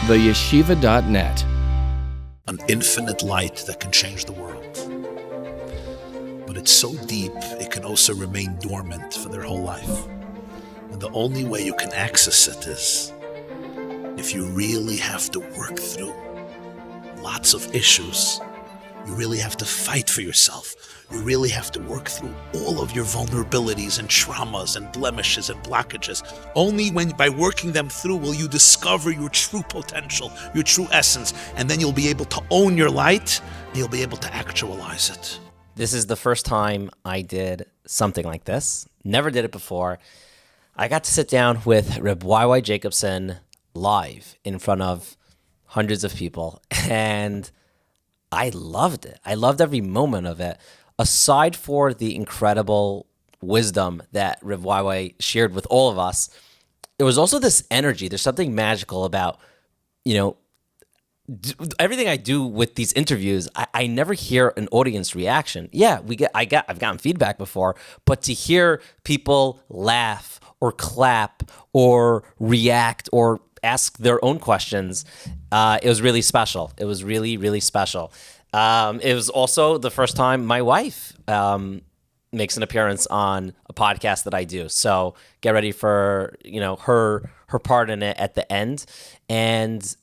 theyeshiva.net. An infinite light that can change the world. But it's so deep, it can also remain dormant for their whole life. And the only way you can access it is if you really have to work through lots of issues. You really have to fight for yourself. You really have to work through all of your vulnerabilities and traumas and blemishes and blockages. Only by working them through will you discover your true potential, your true essence, and then you'll be able to own your light, and you'll be able to actualize it. This is the first time I did something like this. Never did it before. I got to sit down with Rabbi YY Jacobson live in front of hundreds of people, and I loved it. I loved every moment of it. Aside for the incredible wisdom that Rabbi YY shared with all of us, there was also this energy. There's something magical about, everything I do with these interviews. I never hear an audience reaction. Yeah, I've gotten feedback before, but to hear people laugh or clap or react or ask their own questions, it was really special. It was really, really special. It was also the first time my wife makes an appearance on a podcast that I do. So get ready for her part in it at the end. And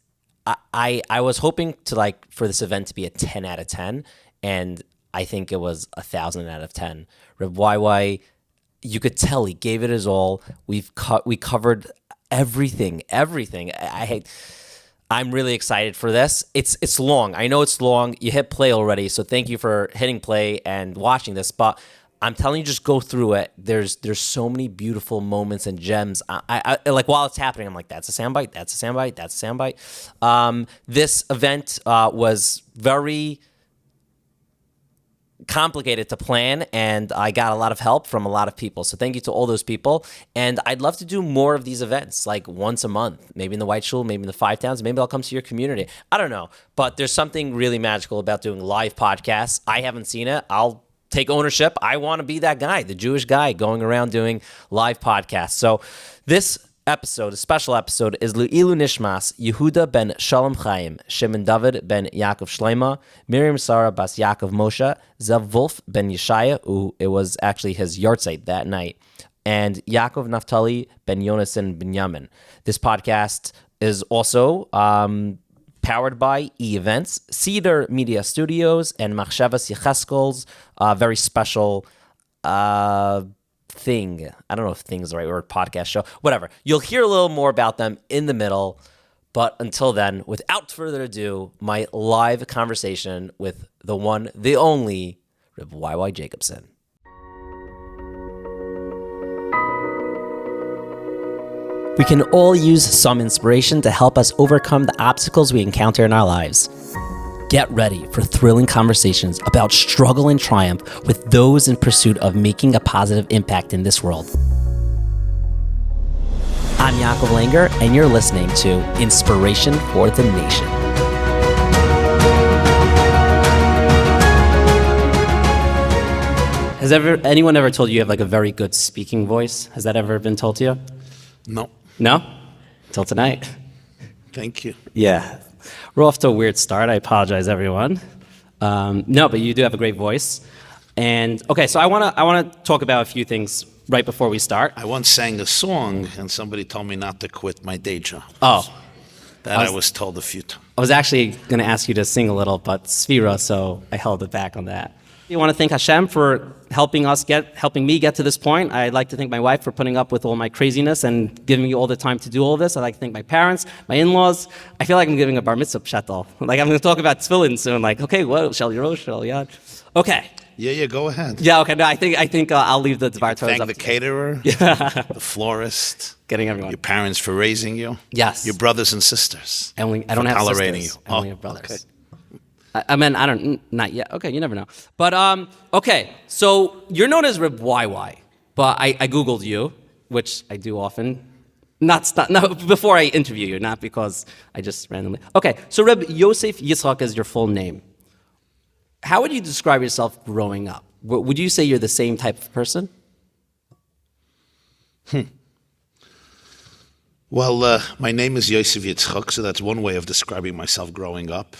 I was hoping to for this event to be a 10 out of 10, and I think it was 1,000 out of 10. Rabbi YY, you could tell he gave it his all. We covered everything. I'm really excited for this. It's long. I know it's long. You hit play already, so thank you for hitting play and watching this. But I'm telling you, just go through it. There's so many beautiful moments and gems. I while it's happening, I'm like, that's a soundbite. That's a soundbite. That's a soundbite. This event was very complicated to plan, and I got a lot of help from a lot of people. So thank you to all those people. And I'd love to do more of these events, like once a month, maybe in the White Shul, maybe in the 5 towns, maybe I'll come to your community. I don't know, but there's something really magical about doing live podcasts. I haven't seen it. I'll take ownership. I want to be that guy, the Jewish guy going around doing live podcasts. So this episode, a special episode, is Le'ilu Nishmas Yehuda ben Shalom Chaim, Shimon David ben Yaakov Shlema, Miriam Sarah bas Yaakov Moshe, Zev Wolf ben Yeshaya, who it was actually his yahrzeit that night, and Yaakov Naftali ben Yonasan Binyamin. This podcast is also powered by E-Events, Cedar Media Studios, and Machshavas Yecheskel's very special thing. I don't know if thing is the right word, podcast show, whatever. You'll hear a little more about them in the middle. But until then, without further ado, my live conversation with the one, the only, Rabbi YY Jacobson. We can all use some inspiration to help us overcome the obstacles we encounter in our lives. Get ready for thrilling conversations about struggle and triumph with those in pursuit of making a positive impact in this world. I'm Yaakov Langer, and you're listening to Inspiration for the Nation. Has anyone ever told you have a very good speaking voice? Has that ever been told to you? No. No? Till tonight. Thank you. Yeah. We're off to a weird start. I apologize, everyone. No, but you do have a great voice. And okay, so I want to talk about a few things right before we start. I once sang a song, and somebody told me not to quit my day job. Oh. I was told a few times. I was actually going to ask you to sing a little, but Sphira, so I held it back on that. I want to thank Hashem for helping me get to this point. I'd like to thank my wife for putting up with all my craziness and giving me all the time to do all this. I'd like to thank my parents, my in-laws. I feel like I'm giving a bar mitzvah pshatel. I'm going to talk about tefillin soon. Okay, what? Shel Yerosh, Shel Yad. Okay. Yeah, go ahead. Yeah, okay. No, I think I'll leave the Dvar Torahs up. Thank the caterer, Yeah. the florist, getting everyone. your parents for raising you. Yes. Your brothers and sisters. I don't have tolerating sisters. you. I only have brothers. Okay. Not yet. Okay, you never know. But, okay, so you're known as Rabbi YY, but I Googled you, which I do often. Not before I interview you, not because I just randomly. Okay, so Rabbi Yosef Yitzchak is your full name. How would you describe yourself growing up? Would you say you're the same type of person? Well, my name is Yosef Yitzchak, so that's one way of describing myself growing up.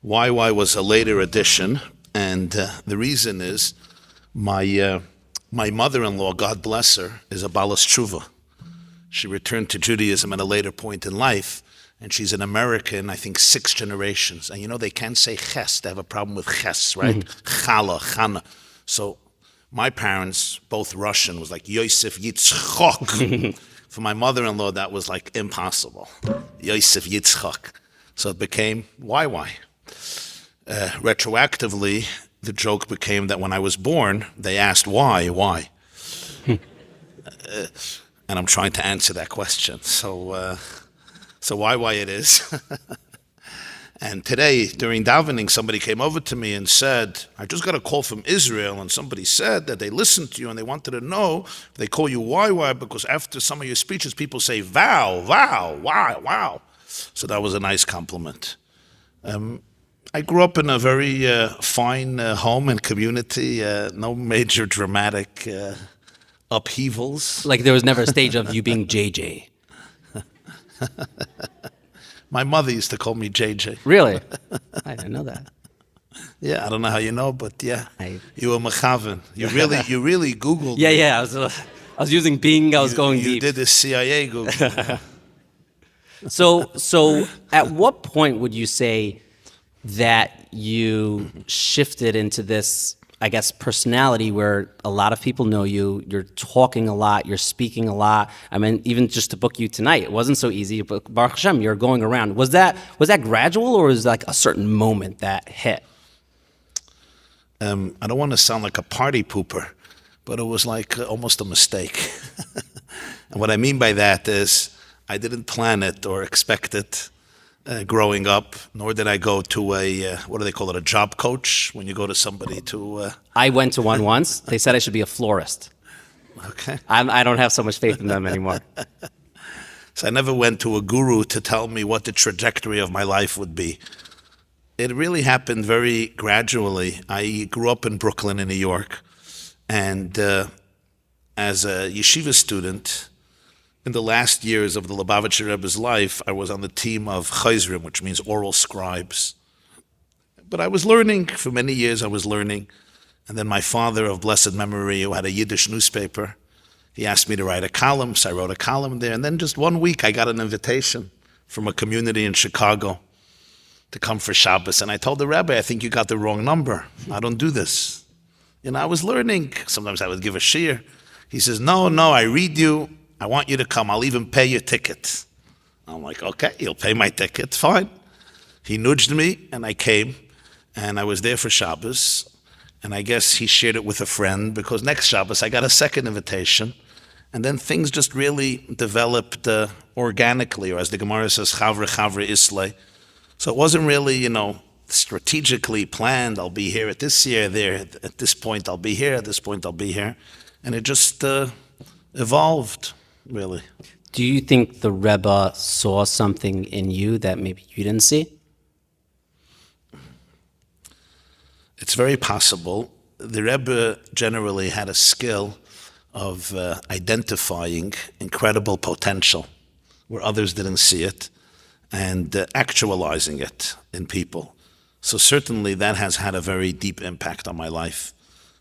YY was a later addition, and the reason is my mother-in-law, God bless her, is a Balas Tshuva. She returned to Judaism at a later point in life, and she's an American, I think, 6 generations. And they can't say ches. They have a problem with ches, right? Chala, chana. So my parents, both Russian, was like Yosef Yitzchak. For my mother-in-law, that was like impossible. Yosef Yitzchak. So it became YY. Retroactively, the joke became that when I was born, they asked why? And I'm trying to answer that question. So YY it is. And today, during davening, somebody came over to me and said, I just got a call from Israel, and somebody said that they listened to you and they wanted to know if they call you YY because after some of your speeches, people say, wow. So that was a nice compliment. I grew up in a very fine home and community, no major dramatic upheavals. Like there was never a stage of you being JJ. My mother used to call me JJ. Really? I didn't know that. Yeah, I don't know how you know, but yeah, you were mechaven. You really Googled. Yeah. I was using Bing. I was going You deep. did the CIA Google. So at what point would you say that you shifted into this, I guess, personality where a lot of people know you, you're talking a lot, you're speaking a lot? I mean, even just to book you tonight, it wasn't so easy, but Baruch Hashem, you're going around. Was that gradual, or was it like a certain moment that hit? I don't want to sound like a party pooper, but it was like almost a mistake. And what I mean by that is I didn't plan it or expect it growing up, nor did I go to a, what do they call it, a job coach, when you go to somebody to... I went to one once. They said I should be a florist. Okay. I don't have so much faith in them anymore. So I never went to a guru to tell me what the trajectory of my life would be. It really happened very gradually. I grew up in Brooklyn in New York, and as a yeshiva student, in the last years of the Lubavitcher Rebbe's life, I was on the team of chayzrim, which means oral scribes. But I was learning, for many years I was learning. And then my father of blessed memory, who had a Yiddish newspaper, he asked me to write a column, so I wrote a column there. And then just one week I got an invitation from a community in Chicago to come for Shabbos. And I told the Rebbe, I think you got the wrong number. I don't do this. I was learning. Sometimes I would give a shiur. He says, no, I read you. I want you to come. I'll even pay your ticket. I'm like, okay, you'll pay my ticket. Fine. He nudged me, and I came, and I was there for Shabbos. And I guess he shared it with a friend, because next Shabbos I got a second invitation. And then things just really developed organically, or as the Gemara says, chavre islay. So it wasn't really, strategically planned. I'll be here at this year, there. At this point I'll be here. At this point I'll be here. And it just evolved, really. Do you think the Rebbe saw something in you that maybe you didn't see? It's very possible. The Rebbe generally had a skill of identifying incredible potential where others didn't see it, and actualizing it in people. So certainly that has had a very deep impact on my life.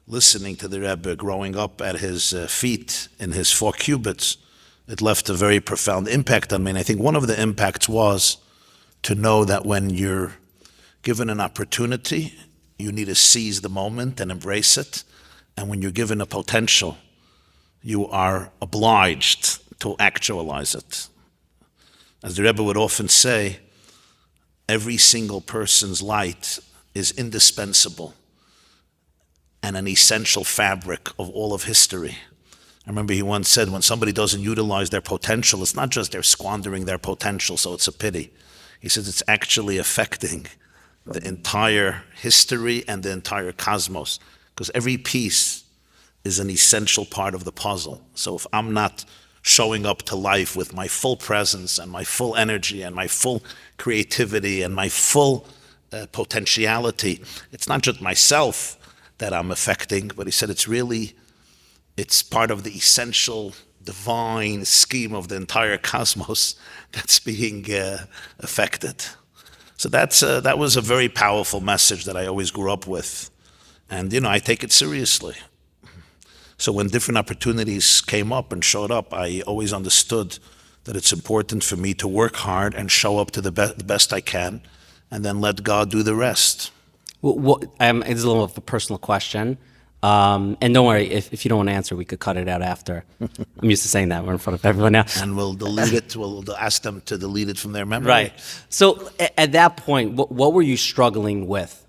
Listening to the Rebbe, growing up at his feet in his 4 cubits, it left a very profound impact on me. And I think one of the impacts was to know that when you're given an opportunity, you need to seize the moment and embrace it. And when you're given a potential, you are obliged to actualize it. As the Rebbe would often say, every single person's light is indispensable and an essential fabric of all of history. I remember he once said, when somebody doesn't utilize their potential, it's not just they're squandering their potential, so it's a pity. He says it's actually affecting the entire history and the entire cosmos, because every piece is an essential part of the puzzle. So if I'm not showing up to life with my full presence and my full energy and my full creativity and my full potentiality, it's not just myself that I'm affecting, but he said it's part of the essential divine scheme of the entire cosmos that's being affected. So that was a very powerful message that I always grew up with. And, I take it seriously. So when different opportunities came up and showed up, I always understood that it's important for me to work hard and show up to the best I can, and then let God do the rest. Well, it's a little of a personal question. And don't worry, if you don't want to answer, we could cut it out after. I'm used to saying that. We're in front of everyone now. And we'll delete it. We'll ask them to delete it from their memory. Right. So at that point, what were you struggling with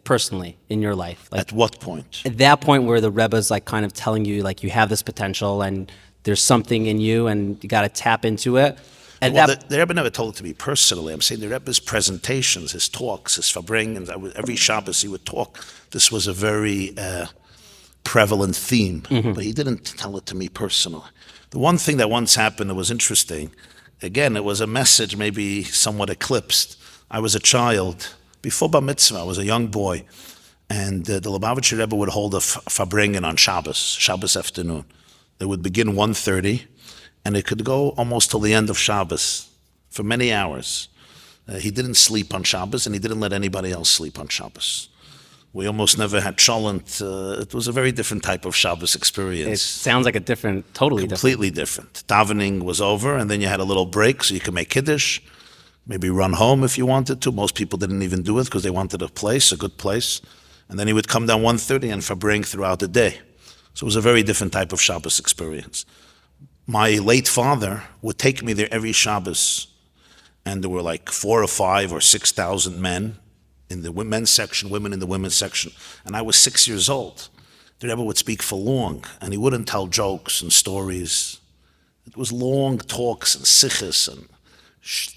personally in your life? At what point? At that point where the Rebbe's like kind of telling you like you have this potential and there's something in you and you got to tap into it. The Rebbe never told it to me personally. I'm saying the Rebbe's presentations, his talks, his fabring, and every Shabbos he would talk. This was a very prevalent theme, but he didn't tell it to me personally. The one thing that once happened that was interesting, again, it was a message maybe somewhat eclipsed. I was a child. Before Bar Mitzvah, I was a young boy, and the Lubavitcher Rebbe would hold a fabringen on Shabbos afternoon. It would begin 1:30, and it could go almost till the end of Shabbos for many hours. He didn't sleep on Shabbos, and he didn't let anybody else sleep on Shabbos. We almost never had cholent. It was a very different type of Shabbos experience. It sounds like completely different. Davening was over, and then you had a little break so you could make Kiddush, maybe run home if you wanted to. Most people didn't even do it because they wanted a good place. And then he would come down 1:30 and fabring throughout the day. So it was a very different type of Shabbos experience. My late father would take me there every Shabbos, and there were like 4,000 or 5,000 or 6,000 men in the men's section, women in the women's section, and I was 6 years old. The Rebbe would speak for long, and he wouldn't tell jokes and stories. It was long talks and sichos and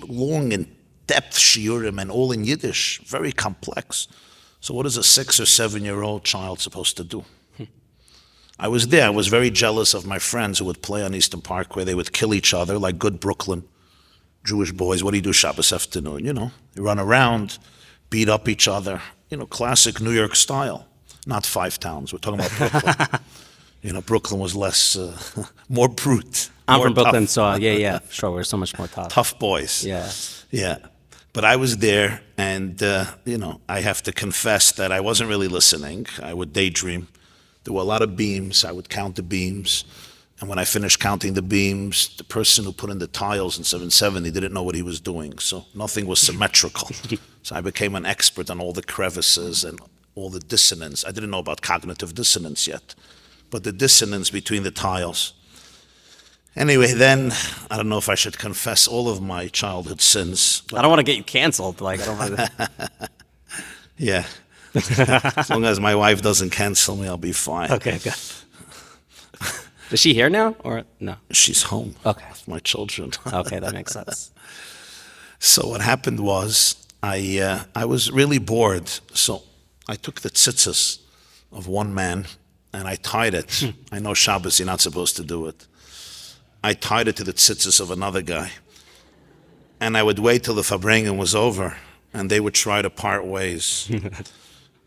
long in-depth shiurim, and all in Yiddish, very complex. So what is a 6 or 7-year-old child supposed to do? I was there. I was very jealous of my friends who would play on Eastern Parkway. They would kill each other like good Brooklyn Jewish boys. What do you do Shabbos afternoon? You run around, beat up each other. Classic New York style. Not Five Towns. We're talking about Brooklyn. Brooklyn was less, more brute. I'm from Brooklyn, so yeah, sure. We're so much more tough. Tough boys. Yeah. But I was there, and, I have to confess that I wasn't really listening. I would daydream. There were a lot of beams. I would count the beams. And when I finished counting the beams, the person who put in the tiles in 770 didn't know what he was doing. So nothing was symmetrical. So I became an expert on all the crevices and all the dissonance. I didn't know about cognitive dissonance yet, but the dissonance between the tiles. Anyway, then, I don't know if I should confess all of my childhood sins. I don't want to get you canceled. I don't want to... Yeah. As long as my wife doesn't cancel me, I'll be fine. Okay, good. Is she here now, or no? She's home. Okay. With my children. Okay, that makes sense. So what happened was, I was really bored. So I took the tzitzis of one man, and I tied it. I know Shabbos, you're not supposed to do it. I tied it to the tzitzis of another guy. And I would wait till the fabringen was over, and they would try to part ways.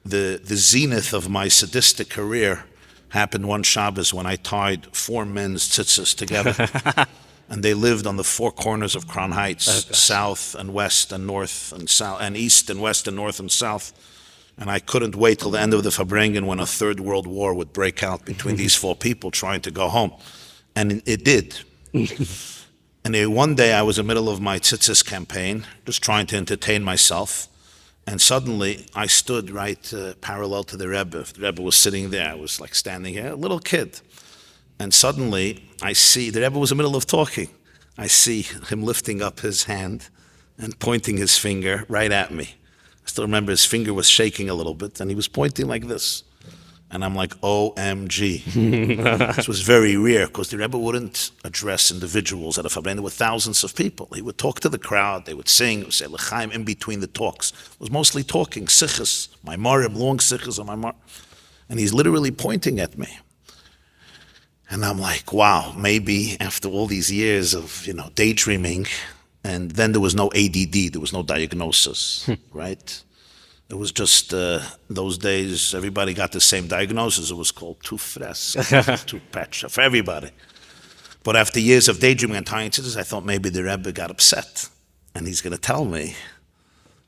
The zenith of my sadistic career happened one Shabbos when I tied 4 men's tzitzis together. And they lived on the 4 corners of Crown Heights, south and west and north and south, and east and west and north and south. And I couldn't wait till the end of the fabringen when a third world war would break out between these 4 people trying to go home. And it did. And one day I was in the middle of my tzitzis campaign, just trying to entertain myself. And suddenly I stood right parallel to the Rebbe. The Rebbe was sitting there. I was like standing here, a little kid. And suddenly I see, the Rebbe was in the middle of talking. I see him lifting up his hand and pointing his finger right at me. I still remember his finger was shaking a little bit, and he was pointing like this. And I'm like, OMG. This was very rare, because the Rebbe wouldn't address individuals at a fabring. There were thousands of people. He would talk to the crowd. They would sing. He would say l'chaim in between the talks. It was mostly talking, sichos, my marim, long sichos on my marim. And he's literally pointing at me. And I'm like, wow, maybe after all these years of, daydreaming, and then there was no ADD, there was no diagnosis, right? It was just, those days, everybody got the same diagnosis. It was called tooth fresque, tooth patch, for everybody. But after years of daydreaming and tying tzitzis, I thought maybe the Rebbe got upset. And he's going to tell me,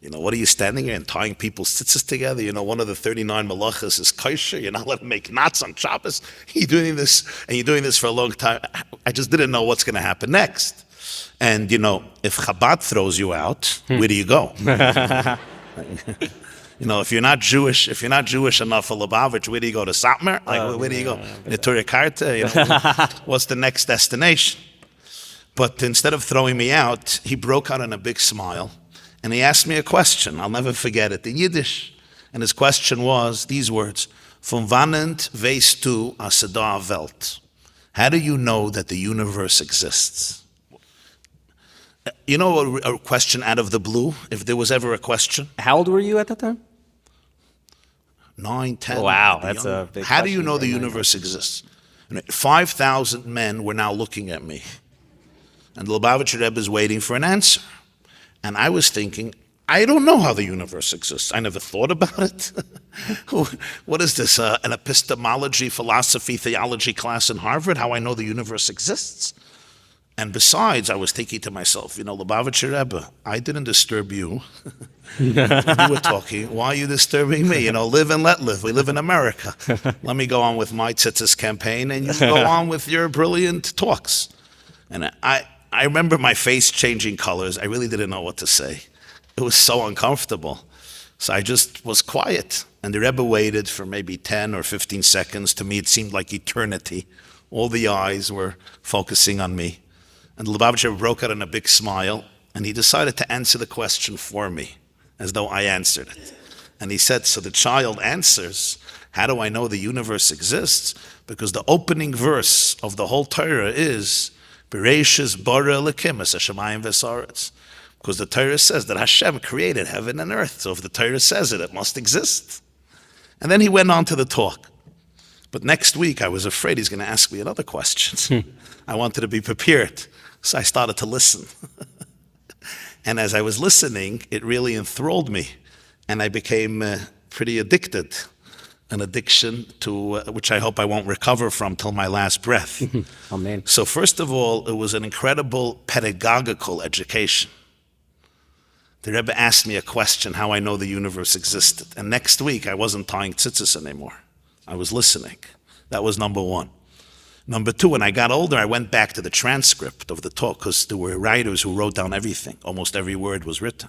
what are you standing here and tying people's tzitzis together? One of the 39 malachas is kosher. You're not letting them make knots on Shabbos. You're doing this for a long time. I just didn't know what's going to happen next. And, if Chabad throws you out, where do you go? If you're not Jewish enough for Lubavitcher, where do you go to Satmar? Where do you go? Neturei Karta? What's the next destination? But instead of throwing me out, he broke out in a big smile, and he asked me a question. I'll never forget it, in Yiddish. And his question was these words: Von wannend weißt du, as da Welt? How do you know that the universe exists? A question out of the blue, if there was ever a question? How old were you at that time? 9, 10. Wow, that's a big How do you question know the for a universe exists? 5,000 men were now looking at me. And the Lubavitcher Rebbe is waiting for an answer. And I was thinking, I don't know how the universe exists. I never thought about it. What is this, an epistemology, philosophy, theology class in Harvard? How I know the universe exists? And besides, I was thinking to myself, Lubavitcher Rebbe, I didn't disturb you. You were talking. Why are you disturbing me? Live and let live. We live in America. Let me go on with my tzitzis campaign, and you go on with your brilliant talks. And I remember my face changing colors. I really didn't know what to say. It was so uncomfortable. So I just was quiet. And the Rebbe waited for maybe 10 or 15 seconds. To me, it seemed like eternity. All the eyes were focusing on me. And the Lubavitcher broke out in a big smile, and he decided to answer the question for me, as though I answered it. And he said, so the child answers, how do I know the universe exists? Because the opening verse of the whole Torah is, Bereshis bara Elokim es hashamayim v'saaretz. Because the Torah says that Hashem created heaven and earth. So if the Torah says it, it must exist. And then he went on to the talk. But next week, I was afraid he's going to ask me another question. I wanted to be prepared. So I started to listen. And as I was listening, it really enthralled me. And I became pretty addicted. An addiction to which I hope I won't recover from till my last breath. Amen. So first of all, it was an incredible pedagogical education. The Rebbe asked me a question, how I know the universe existed. And next week, I wasn't tying tzitzis anymore. I was listening. That was number one. Number two, when I got older, I went back to the transcript of the talk because there were writers who wrote down everything. Almost every word was written.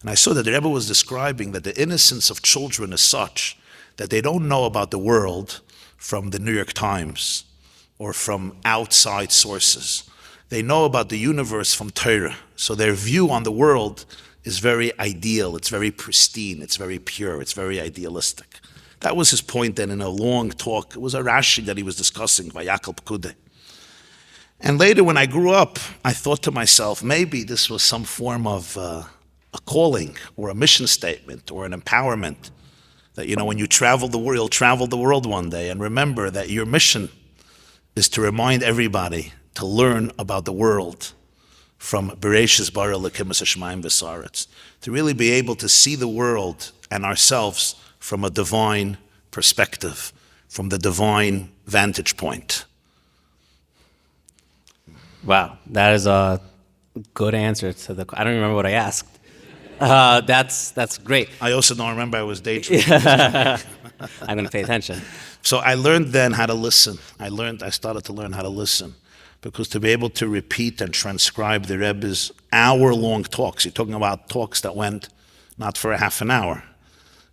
And I saw that the Rebbe was describing that the innocence of children is such that they don't know about the world from the New York Times or from outside sources. They know about the universe from Torah. So their view on the world is very ideal, it's very pristine, it's very pure, it's very idealistic. That was his point then in a long talk. It was a Rashi that he was discussing by Yaakov Langer. And later when I grew up, I thought to myself, maybe this was some form of a calling or a mission statement or an empowerment. That, when you travel the world, you'll travel the world one day. And remember that your mission is to remind everybody to learn about the world from Bereshis bara Elokim es hashamayim v'saaretz. To really be able to see the world and ourselves from a divine perspective, from the divine vantage point. Wow, that is a good answer to the. I don't remember what I asked. That's great. I also don't remember I was daydreaming. I'm going to pay attention. So I learned then how to listen. I started to learn how to listen. Because to be able to repeat and transcribe the Rebbe's hour-long talks, you're talking about talks that went not for a half an hour.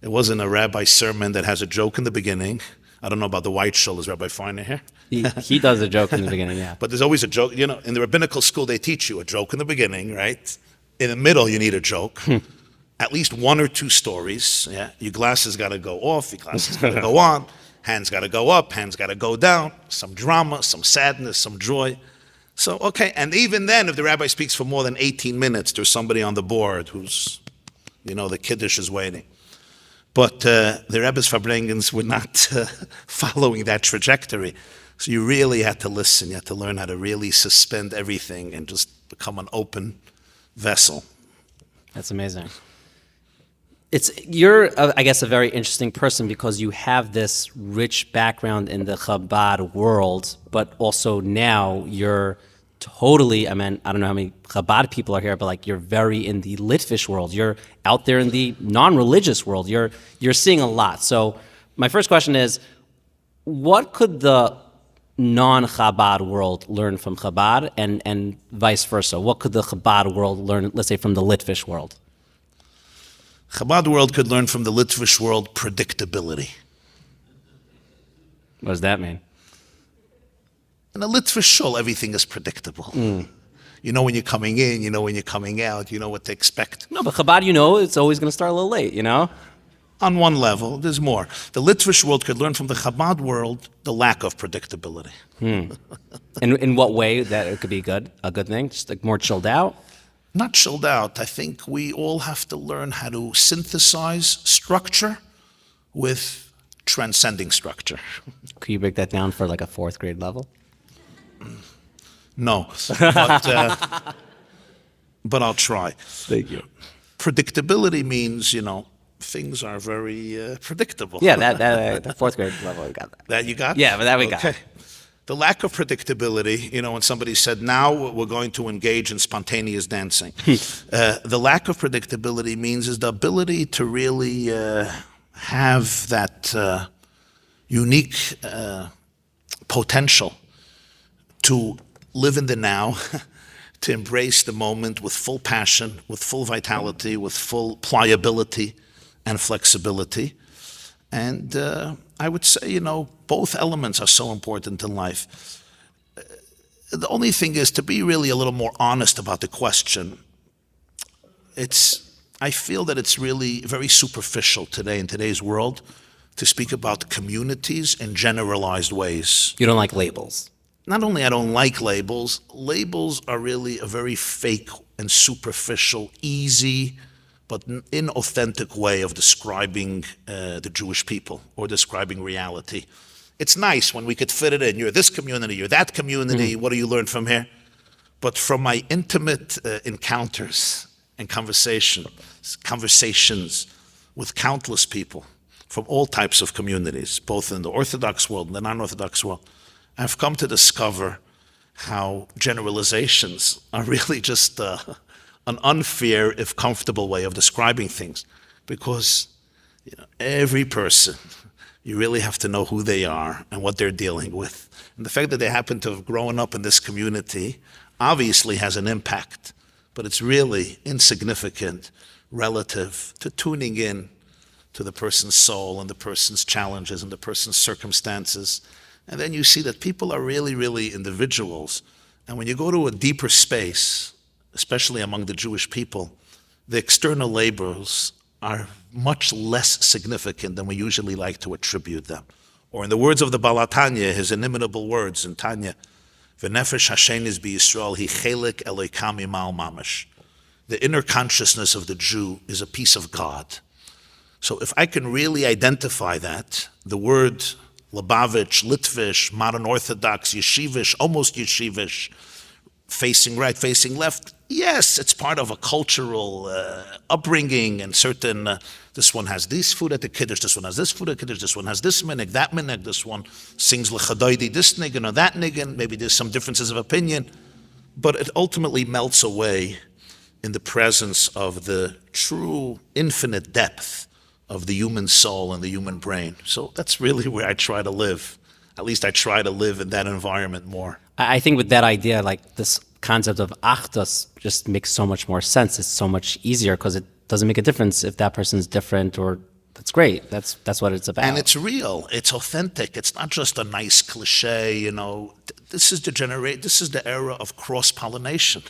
It wasn't a rabbi sermon that has a joke in the beginning. I don't know about the White Shul. Is Rabbi Feiner here? He does a joke in the beginning, yeah. But there's always a joke. In the rabbinical school, they teach you a joke in the beginning, right? In the middle, you need a joke. At least one or two stories. Yeah, your glasses got to go off. Your glasses got to go on. Hands got to go up. Hands got to go down. Some drama, some sadness, some joy. So, okay. And even then, if the rabbi speaks for more than 18 minutes, there's somebody on the board who's, the Kiddush is waiting. But the Rebbe's Farbrengens were not following that trajectory. So you really had to listen. You had to learn how to really suspend everything and just become an open vessel. That's amazing. You're, I guess, a very interesting person because you have this rich background in the Chabad world, but also now you're totally, I mean, I don't know how many Chabad people are here, but like you're very in the Litvish world. You're out there in the non-religious world. You're seeing a lot. So my first question is, what could the non-Chabad world learn from Chabad and vice versa? What could the Chabad world learn, let's say, from the Litvish world? Chabad world could learn from the Litvish world predictability. What does that mean? In a Litvish shul, everything is predictable. You know when you're coming in, you know when you're coming out, you know what to expect. No, but Chabad, you know, it's always going to start a little late, you know? On one level, there's more. The Litvish world could learn from the Chabad world the lack of predictability. In what way that it could be a good thing? Just like more chilled out? Not chilled out. I think we all have to learn how to synthesize structure with transcending structure. Could you break that down for like a fourth grade level? No, but I'll try. Thank you. Predictability means, things are very predictable. Yeah, that fourth grade level, we got that. That you got? Yeah, but that we got. Okay. The lack of predictability, when somebody said, now we're going to engage in spontaneous dancing. The lack of predictability means is the ability to really have that unique potential to live in the now, to embrace the moment with full passion, with full vitality, with full pliability and flexibility. And I would say, both elements are so important in life. The only thing is to be really a little more honest about the question. I feel that it's really very superficial today in today's world to speak about communities in generalized ways. You don't like labels. Not only I don't like labels, labels are really a very fake and superficial, easy, but inauthentic way of describing the Jewish people or describing reality. It's nice when we could fit it in. You're this community, you're that community, what do you learn from here? But from my intimate encounters and conversations with countless people from all types of communities, both in the Orthodox world and the non-Orthodox world, I've come to discover how generalizations are really just an unfair, if comfortable way of describing things. Because every person, you really have to know who they are and what they're dealing with. And the fact that they happen to have grown up in this community obviously has an impact, but it's really insignificant relative to tuning in to the person's soul and the person's challenges and the person's circumstances. And then you see that people are really, really individuals. And when you go to a deeper space, especially among the Jewish people, the external labels are much less significant than we usually like to attribute them. Or in the words of the Baal Tanya, his inimitable words in Tanya, V'nefesh Hashem is b'Yisrael, hi chelik Eloikam imal mamash. The inner consciousness of the Jew is a piece of God. So if I can really identify that, the word Lubavitch, Litvish, modern Orthodox, Yeshivish, almost Yeshivish, facing right, facing left, yes, it's part of a cultural upbringing and certain, this one has this food at the Kiddush, this one has this food at Kiddush, this one has this minhag, that minhag, this one sings l'chadoidi, this niggin or that niggin, maybe there's some differences of opinion, but it ultimately melts away in the presence of the true infinite depth of the human soul and the human brain. So that's really where I try to live. At least I try to live in that environment more. I think with that idea, like this concept of achdus just makes so much more sense. It's so much easier because it doesn't make a difference if that person's different or that's great. That's what it's about. And it's real. It's authentic. It's not just a nice cliche, This is the era of cross-pollination.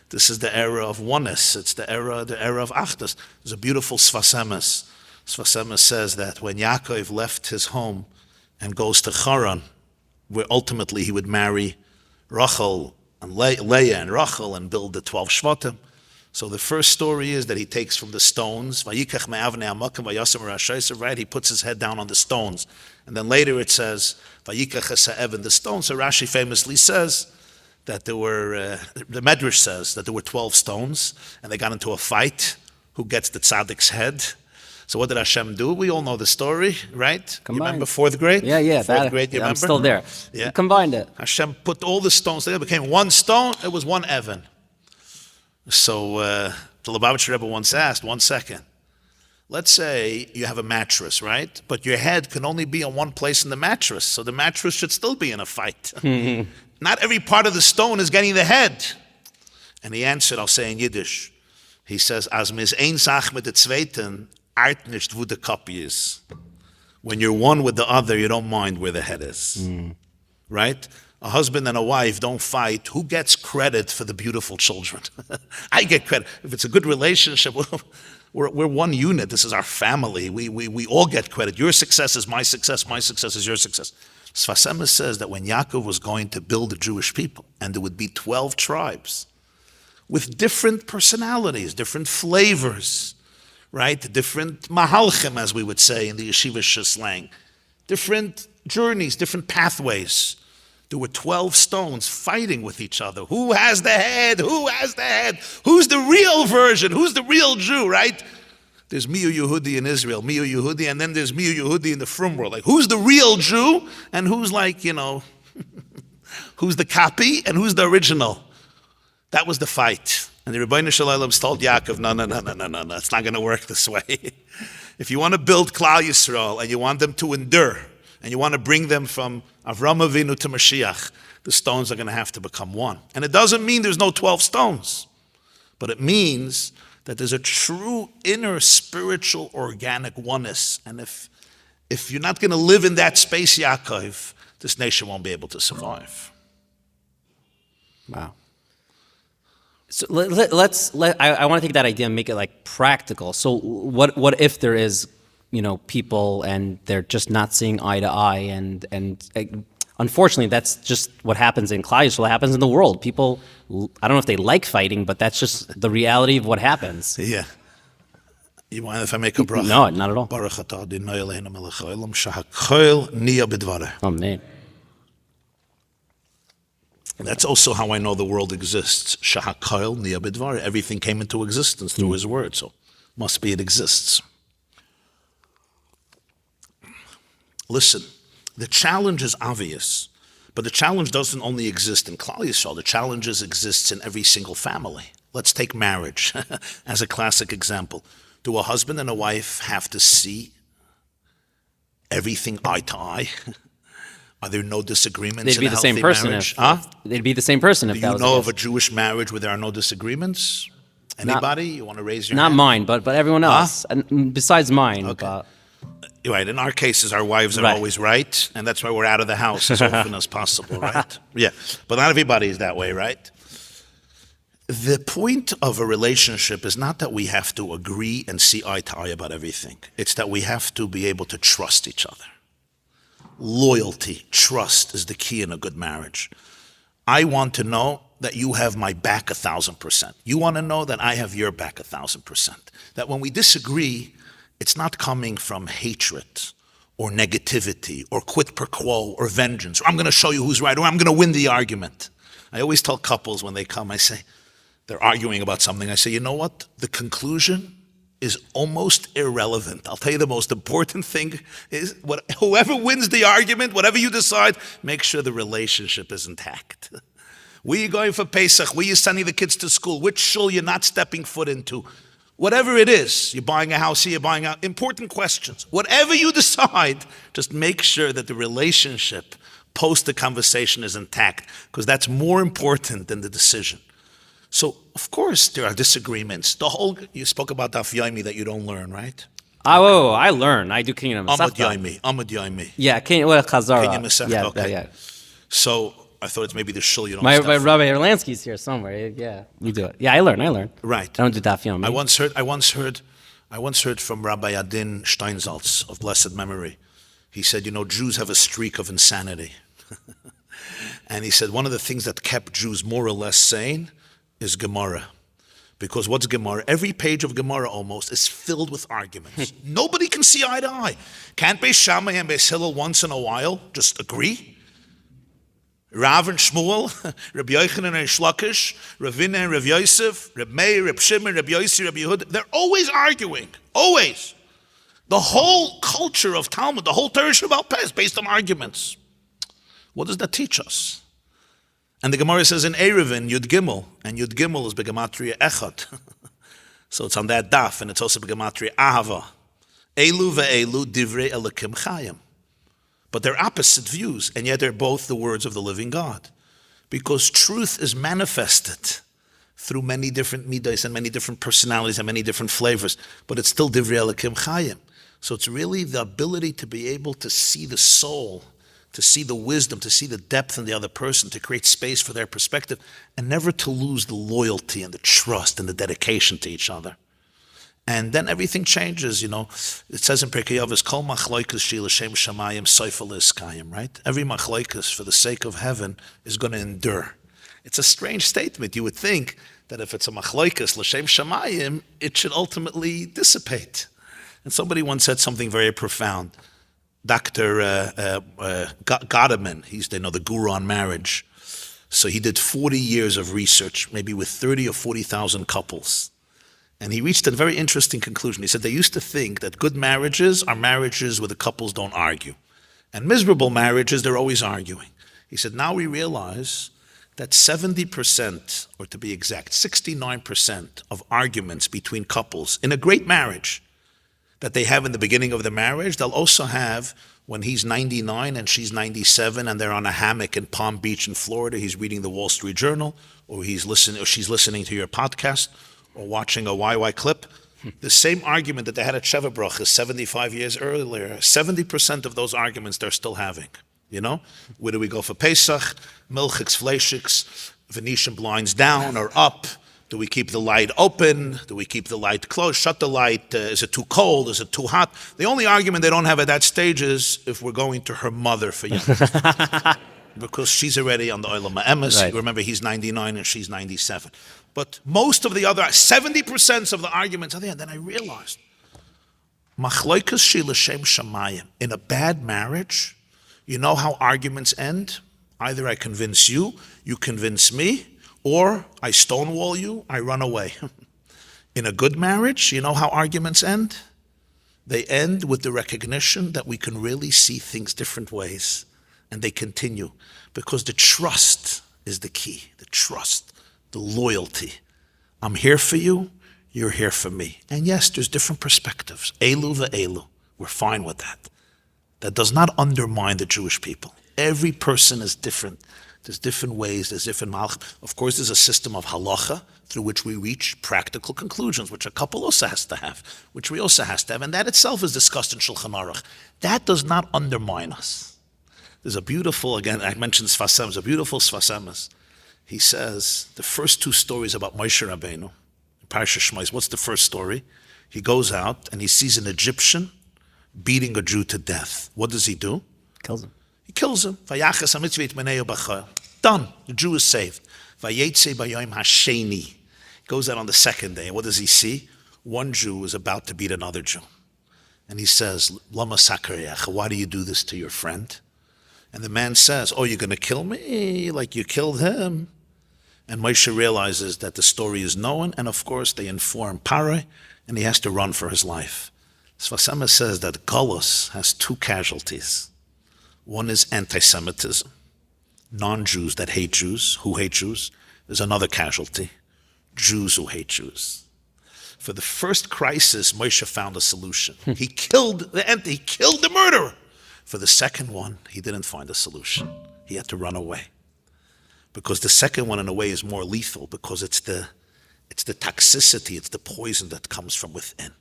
This is the era of oneness. It's the era of achdus. There's a beautiful Sfas Emes. Sfas Emes says that when Yaakov left his home and goes to Haran, where ultimately he would marry Rachel and Leah and Rachel and build the 12 Shvatim. So the first story is that he takes from the stones, right? He puts his head down on the stones. And then later it says, the stones. So Rashi famously says that there were, the Medrash says that there were 12 stones, and they got into a fight, who gets the tzaddik's head. So what did Hashem do? We all know the story, right? You Combined. remember fourth grade? Yeah. Fourth grade, you I'm remember? still there. Yeah. You combined it. Hashem put all the stones together, became one stone, it was one Evan. So the Lubavitcher Rebbe once asked, 1 second, let's say you have a mattress, right? But your head can only be in one place in the mattress, so the mattress should still be in a fight. Not every part of the stone is getting the head. And he answered, I'll say in Yiddish, he says, As mis ein Sach mit der zweiten, art nicht wo der Kopf is. When you're one with the other, you don't mind where the head is. Right? A husband and a wife don't fight. Who gets credit for the beautiful children? I get credit. If it's a good relationship, we're one unit. This is our family. We all get credit. Your success is my success is your success. Sfas Emes says that when Yaakov was going to build the Jewish people, and there would be 12 tribes with different personalities, different flavors, right? Different mahalchim, as we would say in the yeshivish slang, different journeys, different pathways. There were 12 stones fighting with each other. Who has the head? Who has the head? Who's the real version? Who's the real Jew, right? There's Miu Yehudi in Israel, Miu Yehudi, and then there's Miu Yehudi in the frum world. Like, who's the real Jew? And who's like, who's the copy and who's the original? That was the fight. And the Rebbeinu Shalom told Yaakov, no, it's not going to work this way. If you want to build Klal Yisrael and you want them to endure, and you want to bring them from Avram Avinu to Mashiach, the stones are going to have to become one. And it doesn't mean there's no 12 stones, but it means that there's a true inner spiritual organic oneness. And if you're not going to live in that space, Yaakov, this nation won't be able to survive. Wow. So I want to take that idea and make it like practical. So what if there is, people and they're just not seeing eye to eye, and unfortunately that's just what happens in Klal Yisrael, what happens in the world. People, I don't know if they like fighting, but that's just the reality of what happens. Yeah. You mind if I make a bracha? No, not at all. Baruch atah Adonai Eloheinu melech haolam shehakol niya b'dvareh. Amen. That's also how I know the world exists. Shehakol niya b'dvareh. Everything came into existence through His word, so must be it exists. Listen, the challenge is obvious, but the challenge doesn't only exist in Klal Yisrael. The challenge exists in every single family. Let's take marriage as a classic example. Do a husband and a wife have to see everything eye to eye? Are there no disagreements? They'd be in a the same healthy person. marriage? They'd be the same person if Do that you was know the of a Jewish marriage where there are no disagreements? Anybody? You want to raise your hand? Not mine, but everyone else, and besides mine. Okay. But Right. In our cases, our wives are Right. always right, and that's why we're out of the house as often as possible, right? Yeah. But not everybody is that way, right? The point of a relationship is not that we have to agree and see eye to eye about everything. It's that we have to be able to trust each other. Loyalty, trust is the key in a good marriage. I want to know that you have my back 1,000%. You want to know that I have your back 1,000%. That when we disagree, it's not coming from hatred or negativity or quid pro quo or vengeance, or I'm going to show you who's right, or I'm going to win the argument. I always tell couples when they come, I say, they're arguing about something, I say, you know what? The conclusion is almost irrelevant. I'll tell you the most important thing is whoever wins the argument, whatever you decide, make sure the relationship is intact. Where you going for Pesach? Where you sending the kids to school? Which shul you're not stepping foot into? Whatever it is, you're buying a house here, you're buying out, important questions. Whatever you decide, just make sure that the relationship post the conversation is intact, because that's more important than the decision. So, of course, there are disagreements. You spoke about Daf Yomi that you don't learn, right? I learn. I do Kingdom Amud Yomi. Yeah, Chazara. Kenya Masechta, okay. Yeah. So, I thought it's maybe the shul you don't My step foot. Rabbi Erlansky's here somewhere. Yeah, you do it. Yeah, I learn. Right. I don't do Daf Yomi. I once heard from Rabbi Adin Steinsaltz of blessed memory. He said, Jews have a streak of insanity. And he said one of the things that kept Jews more or less sane is Gemara. Because what's Gemara? Every page of Gemara almost is filled with arguments. Nobody can see eye to eye. Can't Beis Shammai and Beis Hillel once in a while just agree? Rav and Shmuel, Rabbi Yochanan and Shlakish, Ravina and Rav Yosef, Reb Meir, Reb Shimon, Reb Yossi, Reb Yehuda, they're always arguing. Always. The whole culture of Talmud, the whole Torah Shabbal Peh is based on arguments. What does that teach us? And the Gemara says in Erevin, Yud Gimel, and Yud Gimel is Begematria Echad. So it's on that daf, and it's also Begematria Ahava. Elu ve'elu divrei Elokim Chayim. But they're opposite views, and yet they're both the words of the living God. Because truth is manifested through many different midas and many different personalities and many different flavors, but it's still divrei Elokim Chayim. So it's really the ability to be able to see the soul, to see the wisdom, to see the depth in the other person, to create space for their perspective, and never to lose the loyalty and the trust and the dedication to each other. And then everything changes, It says in Pirkei Avos, Kol machloikas shi l'shem shamayim soifel iskayim, right? Every machloikas for the sake of heaven is going to endure. It's a strange statement. You would think that if it's a machloikas l'shem shamayim, it should ultimately dissipate. And somebody once said something very profound. Dr. Gottman, he's the guru on marriage. So he did 40 years of research, maybe with 30 or 40,000 couples. And he reached a very interesting conclusion. He said they used to think that good marriages are marriages where the couples don't argue. And miserable marriages, they're always arguing. He said, now we realize that 70%, or to be exact, 69% of arguments between couples in a great marriage that they have in the beginning of the marriage, they'll also have when he's 99 and she's 97 and they're on a hammock in Palm Beach in Florida, he's reading the Wall Street Journal, or she's listening to your podcast, or watching a YY clip. The same argument that they had at Sheva Brachas 75 years earlier, 70% of those arguments they're still having. Where do we go for Pesach? Milchiks, Fleischiks, Venetian blinds down or up? Do we keep the light open? Do we keep the light closed? Shut the light? Is it too cold? Is it too hot? The only argument they don't have at that stage is if we're going to her mother for you. Because she's already on the Olam HaEmes. Right. Remember, he's 99 and she's 97. But most of the other, 70% of the arguments are there. And then I realized, Machloikas shi l'shem shamayim. In a bad marriage, you know how arguments end? Either I convince you, you convince me, or I stonewall you, I run away. In a good marriage, you know how arguments end? They end with the recognition that we can really see things different ways. And they continue. Because the trust is the key. The trust, the loyalty. I'm here for you, you're here for me. And yes, there's different perspectives. Elu ve'elu. We're fine with that. That does not undermine the Jewish people. Every person is different. There's different ways, there's different malach. Of course, there's a system of halacha through which we reach practical conclusions, which a couple also has to have, which we also has to have, and that itself is discussed in Shulchan Aruch. That does not undermine us. There's a beautiful, again, I mentioned Sfas Emes, a beautiful Sfas Emes. He says, the first two stories about Moshe Rabbeinu, in Parashat Shmos, what's the first story? He goes out and he sees an Egyptian beating a Jew to death. What does he do? Kills him. He kills him. Done. The Jew is saved. He goes out on the second day. What does he see? One Jew is about to beat another Jew. And he says, Lama sakariyach, why do you do this to your friend? And the man says, oh, you're going to kill me like you killed him. And Moshe realizes that the story is known, and of course they inform Pare, and he has to run for his life. Sfas Emes says that Golus has two casualties. One is anti-Semitism, non-Jews that hate Jews, who hate Jews. There's another casualty, Jews who hate Jews. For the first crisis, Moshe found a solution. He killed the murderer. For the second one, he didn't find a solution. He had to run away. Because the second one, in a way, is more lethal, because it's the toxicity, it's the poison that comes from within.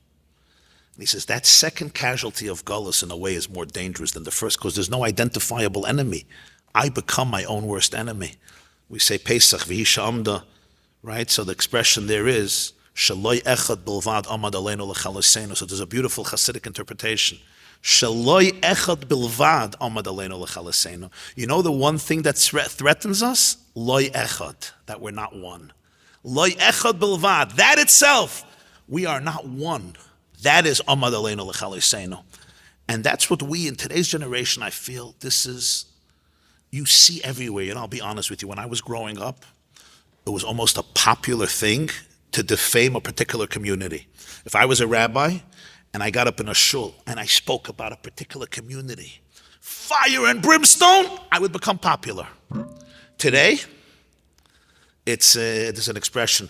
And he says that second casualty of Gullus in a way is more dangerous than the first because there's no identifiable enemy. I become my own worst enemy. We say Pesach v'hisha amda, right? So the expression there is Shaloi echad bilvad amad aleinu l'chalaseinu. So there's a beautiful Hasidic interpretation. Shaloi echad bilvad amad aleinu l'chalaseinu. You know the one thing that threatens us? Loi echad, that we're not one. Loi echad bilvad, that itself, we are not one. That is amad aleinu l'chalaseinu. And that's what we, in today's generation, I feel, this is, you see everywhere. And I'll be honest with you, when I was growing up, it was almost a popular thing to defame a particular community. If I was a rabbi and I got up in a shul and I spoke about a particular community, fire and brimstone, I would become popular. Today, there's an expression,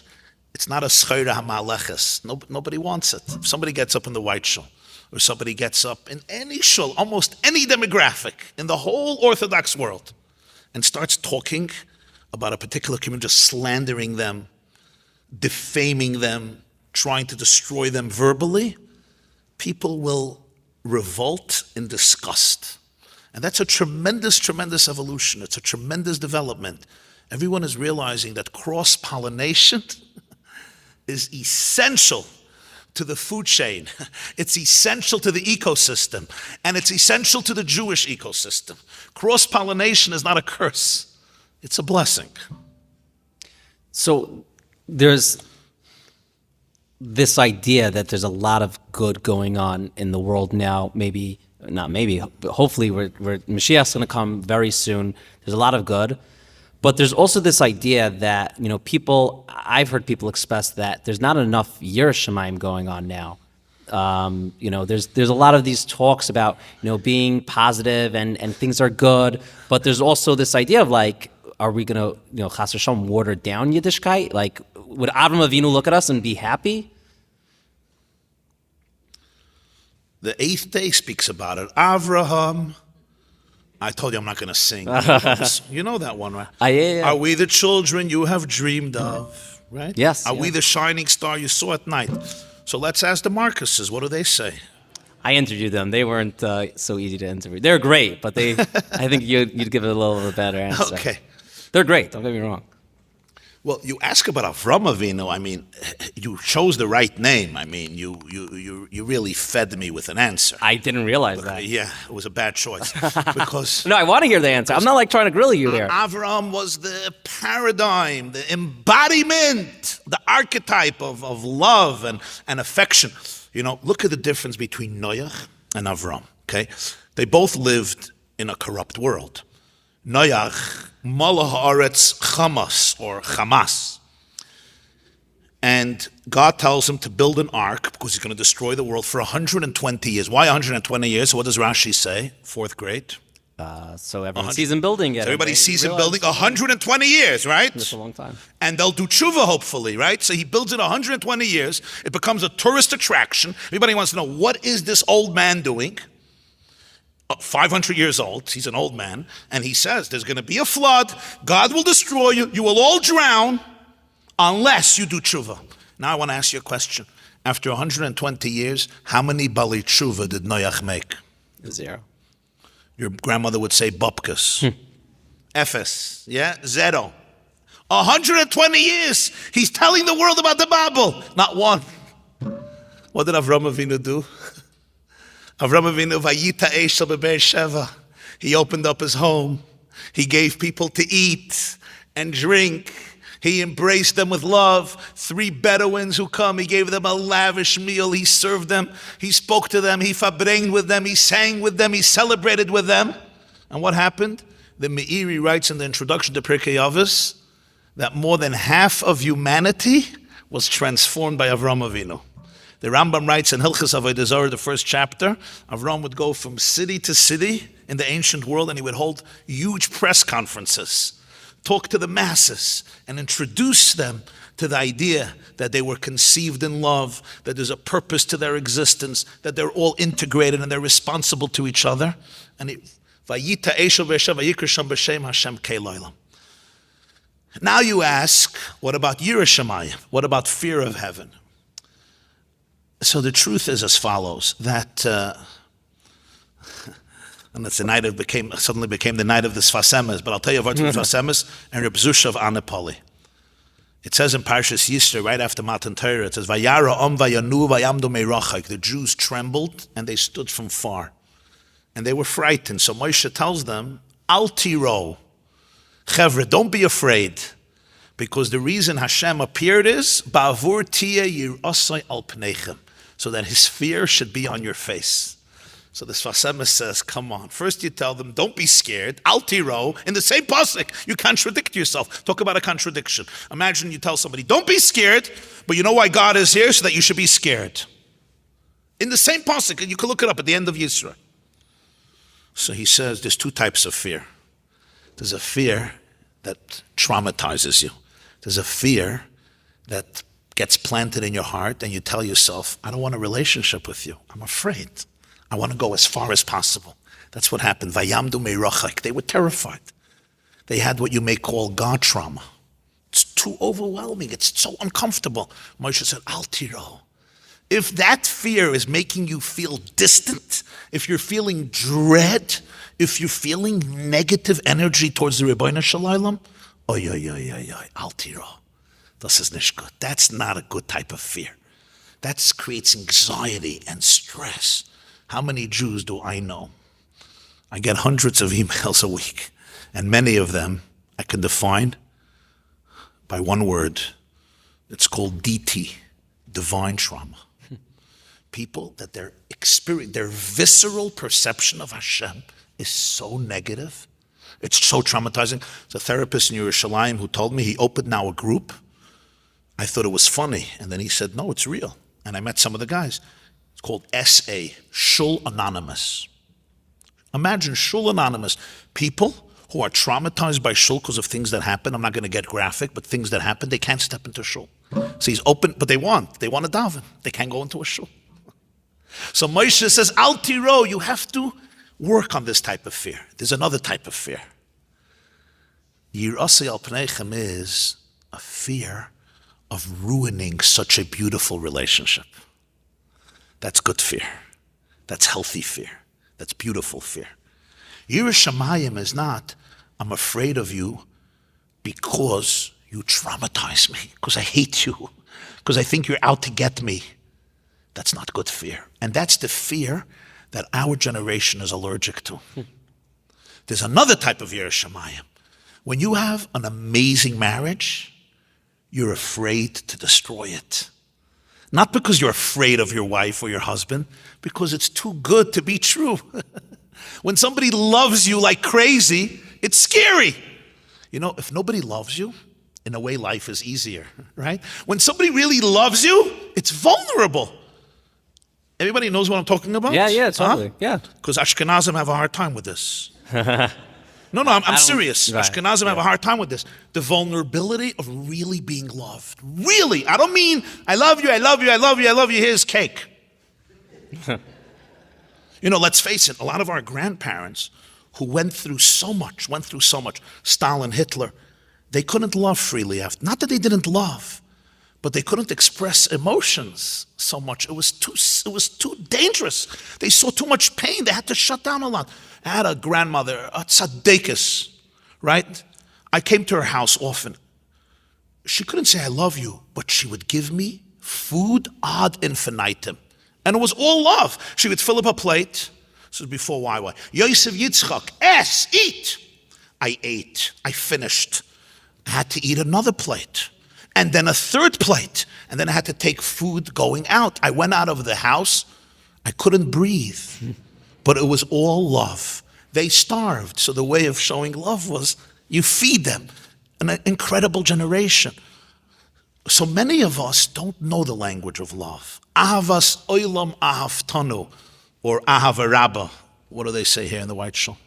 it's not a schayra hamaleches. Nobody wants it. If somebody gets up in the White Shul, or somebody gets up in any shul, almost any demographic in the whole Orthodox world, and starts talking about a particular community, just slandering them, defaming them, trying to destroy them verbally, people will revolt in disgust. And that's a tremendous, tremendous evolution. It's a tremendous development. Everyone is realizing that cross-pollination is essential to the food chain. It's essential to the ecosystem. And it's essential to the Jewish ecosystem. Cross-pollination is not a curse. It's a blessing. So there's this idea that there's a lot of good going on in the world now. Maybe, not maybe, but hopefully Mashiach's going to come very soon. There's a lot of good. But there's also this idea that, I've heard people express that there's not enough Iyar Shamayim going on now. There's a lot of these talks about, being positive and things are good. But there's also this idea of like, are we going to, Chas v'shalom, water down Yiddishkeit? Like, would Avram Avinu look at us and be happy? The 8th day speaks about it. Avraham, I told you I'm not going to sing. You know that one, right? Yeah. Are we the children you have dreamed of? Right? Yes. Are we the shining star you saw at night? So let's ask the Marcuses. What do they say? I interviewed them. They weren't so easy to interview. They're great, but I think you'd give it a little bit better answer. Okay. They're great. Don't get me wrong. Well, you ask about Avram Avinu. I mean, you chose the right name. I mean, you really fed me with an answer. I didn't realize that. Yeah, it was a bad choice because No, I want to hear the answer. I'm not like trying to grill you there. Avram was the paradigm, the embodiment, the archetype of love and affection. Look at the difference between Noach and Avram. Okay, they both lived in a corrupt world. Noach, Malach Haaretz Chamas, or Hamas. And God tells him to build an ark because he's going to destroy the world for 120 years. Why 120 years? So what does Rashi say? 4th grade. So everyone sees him building it. So everybody sees him building 120 years, right? That's a long time. And they'll do tshuva, hopefully, right? So he builds it 120 years. It becomes a tourist attraction. Everybody wants to know, what is this old man doing? 500 years old, he's an old man, and he says there's going to be a flood, God will destroy you, you will all drown unless you do tshuva. Now I want to ask you a question. After 120 years, how many bali tshuva did Noach make? 0. Your grandmother would say bupkas. Efes, yeah? 0. 120 years, he's telling the world about the Bible. Not one. What did Avram Avinu do? Avram Avinu vayita eshel bebe'er sheva. He opened up his home. He gave people to eat and drink. He embraced them with love. 3 Bedouins who come, he gave them a lavish meal. He served them. He spoke to them. He fabrenged with them. He sang with them. He celebrated with them. And what happened? The Meiri writes in the introduction to Pirkei Avos that more than half of humanity was transformed by Avram Avinu. The Rambam writes in Hilchos Avodah Zarah, the 1st chapter, Avram would go from city to city in the ancient world, and he would hold huge press conferences, talk to the masses, and introduce them to the idea that they were conceived in love, that there's a purpose to their existence, that they're all integrated and they're responsible to each other. And Vayita Eshel Be'er Vayikra Sham B'Shem Hashem Keilolam. Now you ask, what about Yirah Shamayim? What about fear of heaven? So the truth is as follows, that, and that's the night suddenly became the night of the Sfas Emes, but I'll tell you about the Sfas Emes and Reb Zusha of Anipoli. It says in Parshas Yisro, right after Matan Torah, it says, Vayara om vayanu vayamdu meirachak. The Jews trembled and they stood from far. And they were frightened. So Moshe tells them, Al tiro, Chevre, don't be afraid. Because the reason Hashem appeared is, Ba'avur tia yirasai al pneichem. So that his fear should be on your face. So the Sfas Emes says, come on. First you tell them, don't be scared. Al tiro, in the same pasuk, you contradict yourself. Talk about a contradiction. Imagine you tell somebody, don't be scared, but you know why God is here? So that you should be scared. In the same pasuk, and you can look it up at the end of Yisra. So he says there's two types of fear. There's a fear that traumatizes you. There's a fear that gets planted in your heart and you tell yourself, I don't want a relationship with you. I'm afraid. I want to go as far as possible. That's what happened. Vayamdu meirachak. They were terrified. They had what you may call God trauma. It's too overwhelming. It's so uncomfortable. Moshe said, Al tiro. If that fear is making you feel distant, if you're feeling dread, if you're feeling negative energy towards the Rebbeinu Shalom, oy, oy, oy, oy, oy, Al tiro. Das ist nicht good. That's not a good type of fear. That creates anxiety and stress. How many Jews do I know? I get hundreds of emails a week, and many of them I can define by one word. It's called DT, divine trauma. People that their experience, their visceral perception of Hashem is so negative. It's so traumatizing. There's a therapist in Yerushalayim who told me he opened now a group. I thought it was funny. And then he said, no, it's real. And I met some of the guys. It's called SA, Shul Anonymous. Imagine Shul Anonymous. People who are traumatized by Shul because of things that happen. I'm not going to get graphic, but things that happen, they can't step into Shul. So he's open, but they want to daven. They can't go into a Shul. So Moshe says, Al tiro, you have to work on this type of fear. There's another type of fear. Yirasei al pneichem is a fear of ruining such a beautiful relationship. That's good fear. That's healthy fear. That's beautiful fear. Yiras Shamayim is not, I'm afraid of you because you traumatize me, because I hate you, because I think you're out to get me. That's not good fear. And that's the fear that our generation is allergic to. There's another type of Yiras Shamayim. When you have an amazing marriage, you're afraid to destroy it. Not because you're afraid of your wife or your husband, because it's too good to be true. When somebody loves you like crazy, it's scary. You know, if nobody loves you, in a way life is easier, right? When somebody really loves you, it's vulnerable. Everybody knows what I'm talking about? Yeah, totally. Huh? Yeah. Because Ashkenazim have a hard time with this. No, I'm serious. Right. Ashkenazim have a hard time with this. The vulnerability of really being loved. Really. I don't mean, I love you, I love you, I love you, I love you, here's cake. You know, let's face it, a lot of our grandparents who went through so much, Stalin, Hitler, they couldn't love freely after. Not that they didn't love, but they couldn't express emotions so much. It was too dangerous. They saw too much pain. They had to shut down a lot. I had a grandmother, a tzaddikus, right? I came to her house often. She couldn't say I love you, but she would give me food ad infinitum. And it was all love. She would fill up a plate. This was before YY. Yosef Yitzchak, eat. I ate. I finished. I had to eat another plate. And then a third plate. And then I had to take food going out. I went out of the house. I couldn't breathe. But it was all love. They starved. So the way of showing love was you feed them. An incredible generation. So many of us don't know the language of love. Ahavas oilam ahavtanu, or ahavarabba. What do they say here in the White Shul?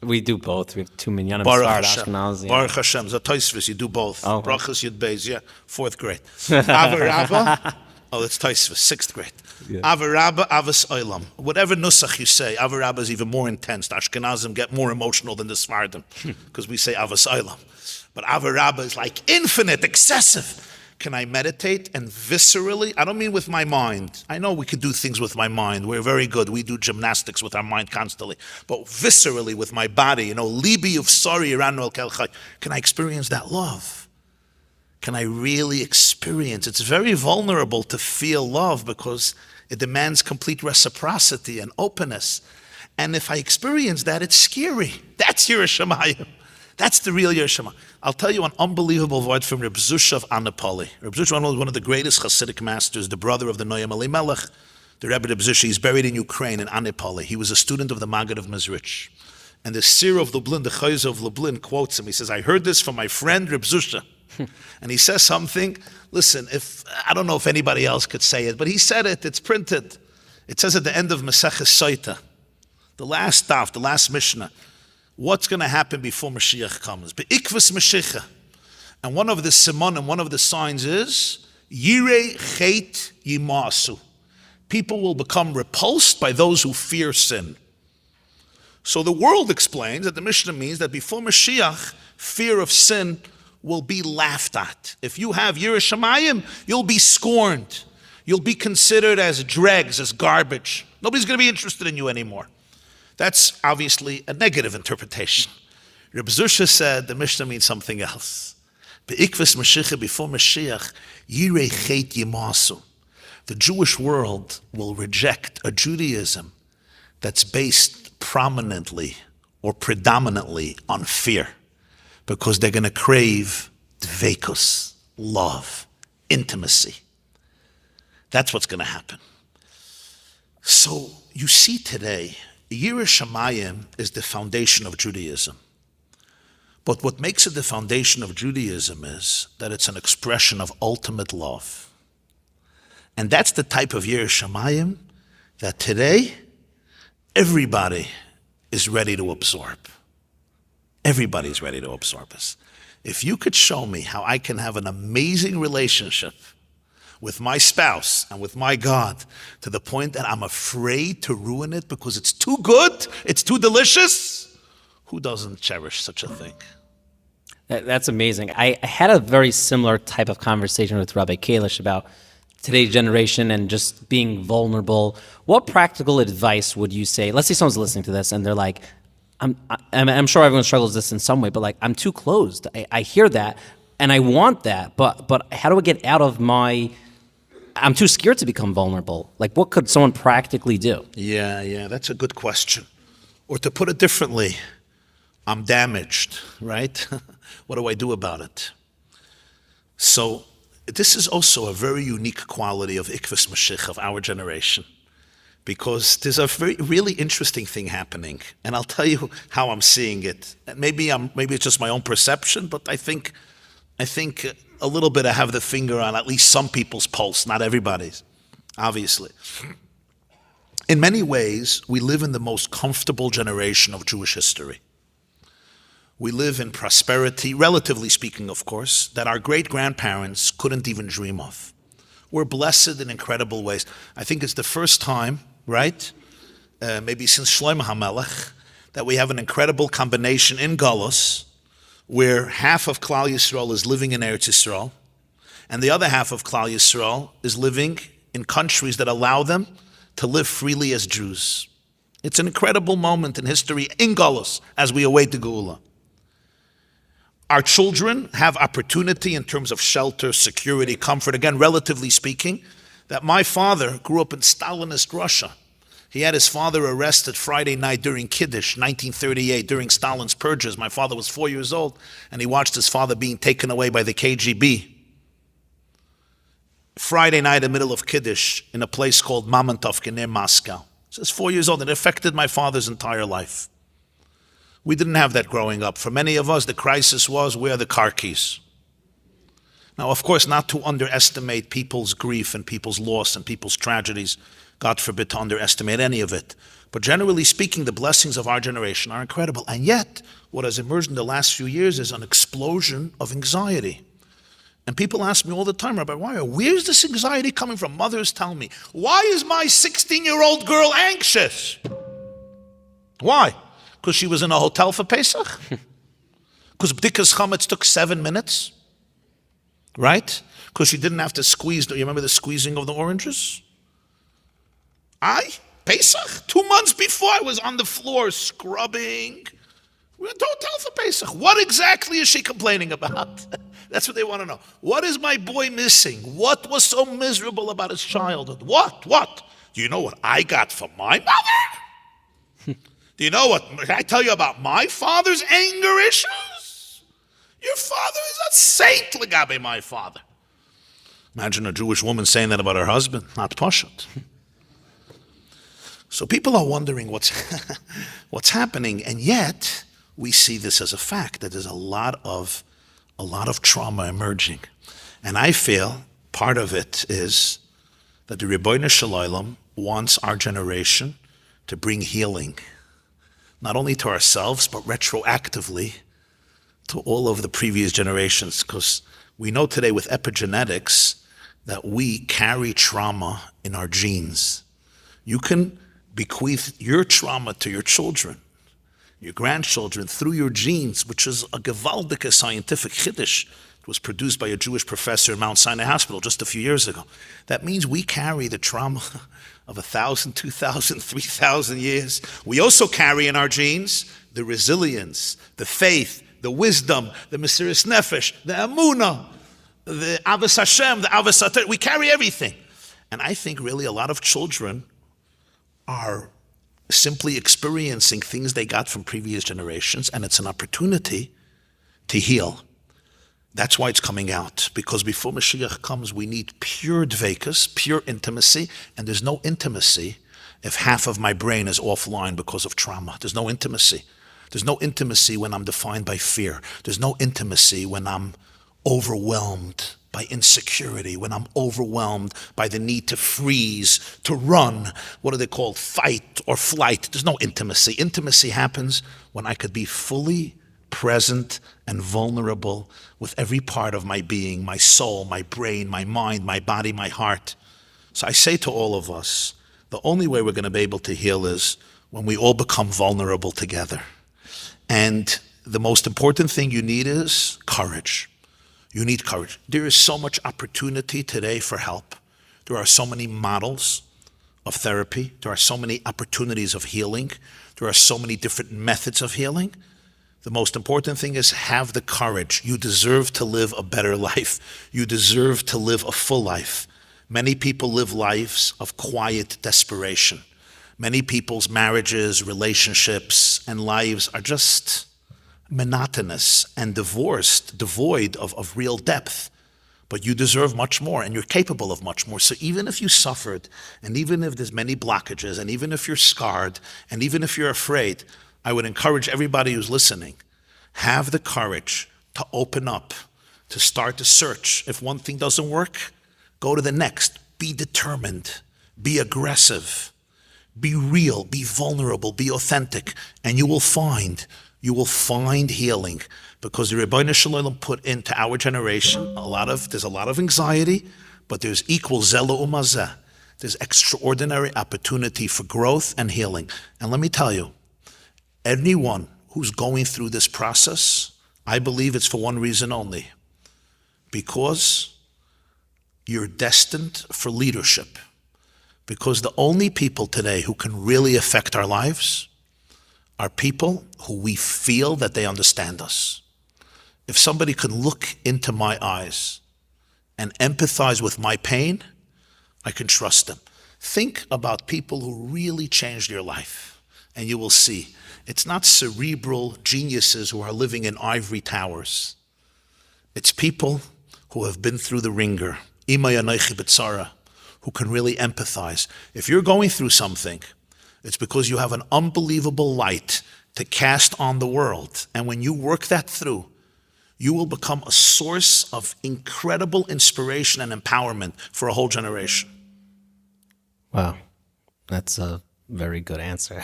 We do both. We have 2 minyanim. Baruch Hashem. Ashkenaz, Baruch Hashem. Zatoisvis, you do both. Oh, Brachas Yud Beis, yeah. 4th grade. Avarabba. Oh, that's Toisvis, 6th grade. Yeah. Avarabba, avas oilam. Whatever nusach you say, avarabba is even more intense. The Ashkenazim get more emotional than the Sfardim because we say avas oilam. But avarabba is like infinite, excessive. Can I meditate and viscerally? I don't mean with my mind. I know we can do things with my mind. We're very good. We do gymnastics with our mind constantly. But viscerally with my body, libi of sorry around el kelchay. Can I experience that love? Can I really experience? It's very vulnerable to feel love because it demands complete reciprocity and openness. And if I experience that, it's scary. That's Yiras Shamayim. That's the real Yiras Shamayim. I'll tell you an unbelievable word from Reb Zusha of Anipoli. Reb Zusha was one of the greatest Hasidic masters, the brother of the Noam Elimelech, the Rebbe Reb Zusha. He's buried in Ukraine, in Anipoli. He was a student of the Maggid of Mezrich. And the Seer of Lublin, the Chayz of Lublin, quotes him. He says, I heard this from my friend Reb Zusha. And he says something, listen, I don't know if anybody else could say it, but he said it, it's printed. It says at the end of Maseches Soita, the last daf, the last Mishnah, what's going to happen before Mashiach comes? Be'ikvus Mashiach. And one of the simon and one of the signs is Yirei Chet Yimasu. People will become repulsed by those who fear sin. So the world explains that the Mishnah means that before Mashiach, fear of sin will be laughed at. If you have Yirei Shamayim, you'll be scorned. You'll be considered as dregs, as garbage. Nobody's going to be interested in you anymore. That's obviously a negative interpretation. Reb Zusha said the Mishnah means something else. Be'ikvus Mashiach, before Mashiach, Yirei Chet Yimasu. The Jewish world will reject a Judaism that's based prominently or predominantly on fear, because they're going to crave dveikus, love, intimacy. That's what's going to happen. So you see today, Yirei Shamayim is the foundation of Judaism. But what makes it the foundation of Judaism is that it's an expression of ultimate love. And that's the type of Yirei Shamayim that today everybody is ready to absorb. Everybody's ready to absorb us. If you could show me how I can have an amazing relationship with my spouse and with my God to the point that I'm afraid to ruin it because it's too good, it's too delicious, who doesn't cherish such a thing? That's amazing. I had a very similar type of conversation with Rabbi Kalish about today's generation and just being vulnerable. What practical advice would you say? Let's say someone's listening to this and they're like, I'm sure everyone struggles with this in some way, but like, I'm too closed. I hear that and I want that, but how do I get out of I'm too scared to become vulnerable. Like, what could someone practically do? Yeah, that's a good question. Or to put it differently, I'm damaged, right? What do I do about it? So this is also a very unique quality of Ikvus Mashiach, of our generation, because there's a really interesting thing happening, and I'll tell you how I'm seeing it. Maybe it's just my own perception, but I think a little bit I have the finger on at least some people's pulse, not everybody's, obviously. In many ways, we live in the most comfortable generation of Jewish history. We live in prosperity, relatively speaking, of course, that our great-grandparents couldn't even dream of. We're blessed in incredible ways. I think it's the first time, right, maybe since Shlomo HaMelech, that we have an incredible combination in Galus, where half of Klal Yisrael is living in Eretz Yisrael, and the other half of Klal Yisrael is living in countries that allow them to live freely as Jews. It's an incredible moment in history in Galus as we await the Geula. Our children have opportunity in terms of shelter, security, comfort, again, relatively speaking, that my father grew up in Stalinist Russia. He had his father arrested Friday night during Kiddush, 1938, during Stalin's purges. My father was 4 years old, and he watched his father being taken away by the KGB. Friday night in the middle of Kiddush in a place called Mamontovka near Moscow. So he was 4 years old, and it affected my father's entire life. We didn't have that growing up. For many of us, the crisis was, where are the car keys? Now, of course, not to underestimate people's grief and people's loss and people's tragedies. God forbid to underestimate any of it. But generally speaking, the blessings of our generation are incredible. And yet, what has emerged in the last few years is an explosion of anxiety. And people ask me all the time, Rabbi YY, where's this anxiety coming from? Mothers tell me, why is my 16-year-old girl anxious? Why? Because she was in a hotel for Pesach? Because B'dikas Chametz took 7 minutes? Right? Because she didn't have to squeeze, you remember the squeezing of the oranges? Pesach? 2 months before I was on the floor scrubbing. We went to a hotel for Pesach. What exactly is she complaining about? That's what they want to know. What is my boy missing? What was so miserable about his childhood? What? Do you know what I got from my mother? Do you know what I tell you about my father's anger issues? Your father is a saint, Legabe, my father. Imagine a Jewish woman saying that about her husband. Not pashut. So people are wondering what's happening, and yet we see this as a fact that there's a lot of trauma emerging. And I feel part of it is that the Rebbeinu Shalom wants our generation to bring healing, not only to ourselves, but retroactively to all of the previous generations, because we know today with epigenetics that we carry trauma in our genes. You can bequeath your trauma to your children, your grandchildren, through your genes, which is a gewaldige scientific chiddush. It was produced by a Jewish professor in Mount Sinai Hospital just a few years ago. That means we carry the trauma of 1,000, 2,000, 3,000 years. We also carry in our genes the resilience, the faith, the wisdom, the Mesiras Nefesh, the Emunah, the Avos Hashem, the Avos Ater. We carry everything. And I think really a lot of children are simply experiencing things they got from previous generations, and it's an opportunity to heal. That's why it's coming out, because before Mashiach comes, we need pure dveikus, pure intimacy, and there's no intimacy if half of my brain is offline because of trauma. There's no intimacy. There's no intimacy when I'm defined by fear. There's no intimacy when I'm overwhelmed by insecurity, when I'm overwhelmed by the need to freeze, to run, what are they called, fight or flight. There's no intimacy. Intimacy happens when I could be fully present and vulnerable with every part of my being, my soul, my brain, my mind, my body, my heart. So I say to all of us, the only way we're going to be able to heal is when we all become vulnerable together. And the most important thing you need is courage. You need courage. There is so much opportunity today for help. There are so many models of therapy. There are so many opportunities of healing. There are so many different methods of healing. The most important thing is have the courage. You deserve to live a better life. You deserve to live a full life. Many people live lives of quiet desperation. Many people's marriages, relationships, and lives are just monotonous and divorced, devoid of real depth. But you deserve much more, and you're capable of much more. So even if you suffered, and even if there's many blockages, and even if you're scarred, and even if you're afraid, I would encourage everybody who's listening, have the courage to open up, to start to search. If one thing doesn't work, go to the next. Be determined, be aggressive, be real, be vulnerable, be authentic, and you will find healing, because the Rebbeinu Shalom put into our generation there's a lot of anxiety, but there's equal zela umazeh. There's extraordinary opportunity for growth and healing. And let me tell you, anyone who's going through this process, I believe it's for one reason only, because you're destined for leadership. Because the only people today who can really affect our lives are people who we feel that they understand us. If somebody can look into my eyes and empathize with my pain, I can trust them. Think about people who really changed your life, and you will see it's not cerebral geniuses who are living in ivory towers. It's people who have been through the ringer, imay anaychi b'tzara, who can really empathize. If you're going through something, it's because you have an unbelievable light to cast on the world. And when you work that through, you will become a source of incredible inspiration and empowerment for a whole generation. Wow. That's a very good answer.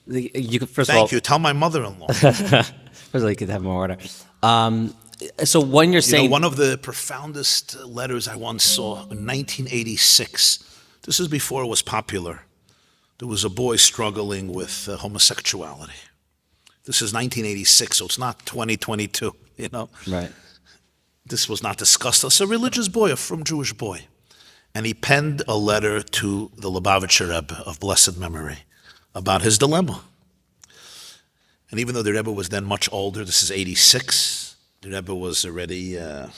You could, Thank you. Tell my mother-in-law. First of all, you could have more order. So when you're saying... one of the profoundest letters I once saw in 1986, this is before it was popular. There was a boy struggling with homosexuality. This is 1986, so it's not 2022, Right. This was not discussed. It's a religious boy, a frum Jewish boy. And he penned a letter to the Lubavitcher Rebbe of blessed memory about his dilemma. And even though the Rebbe was then much older, this is 86, the Rebbe was already, this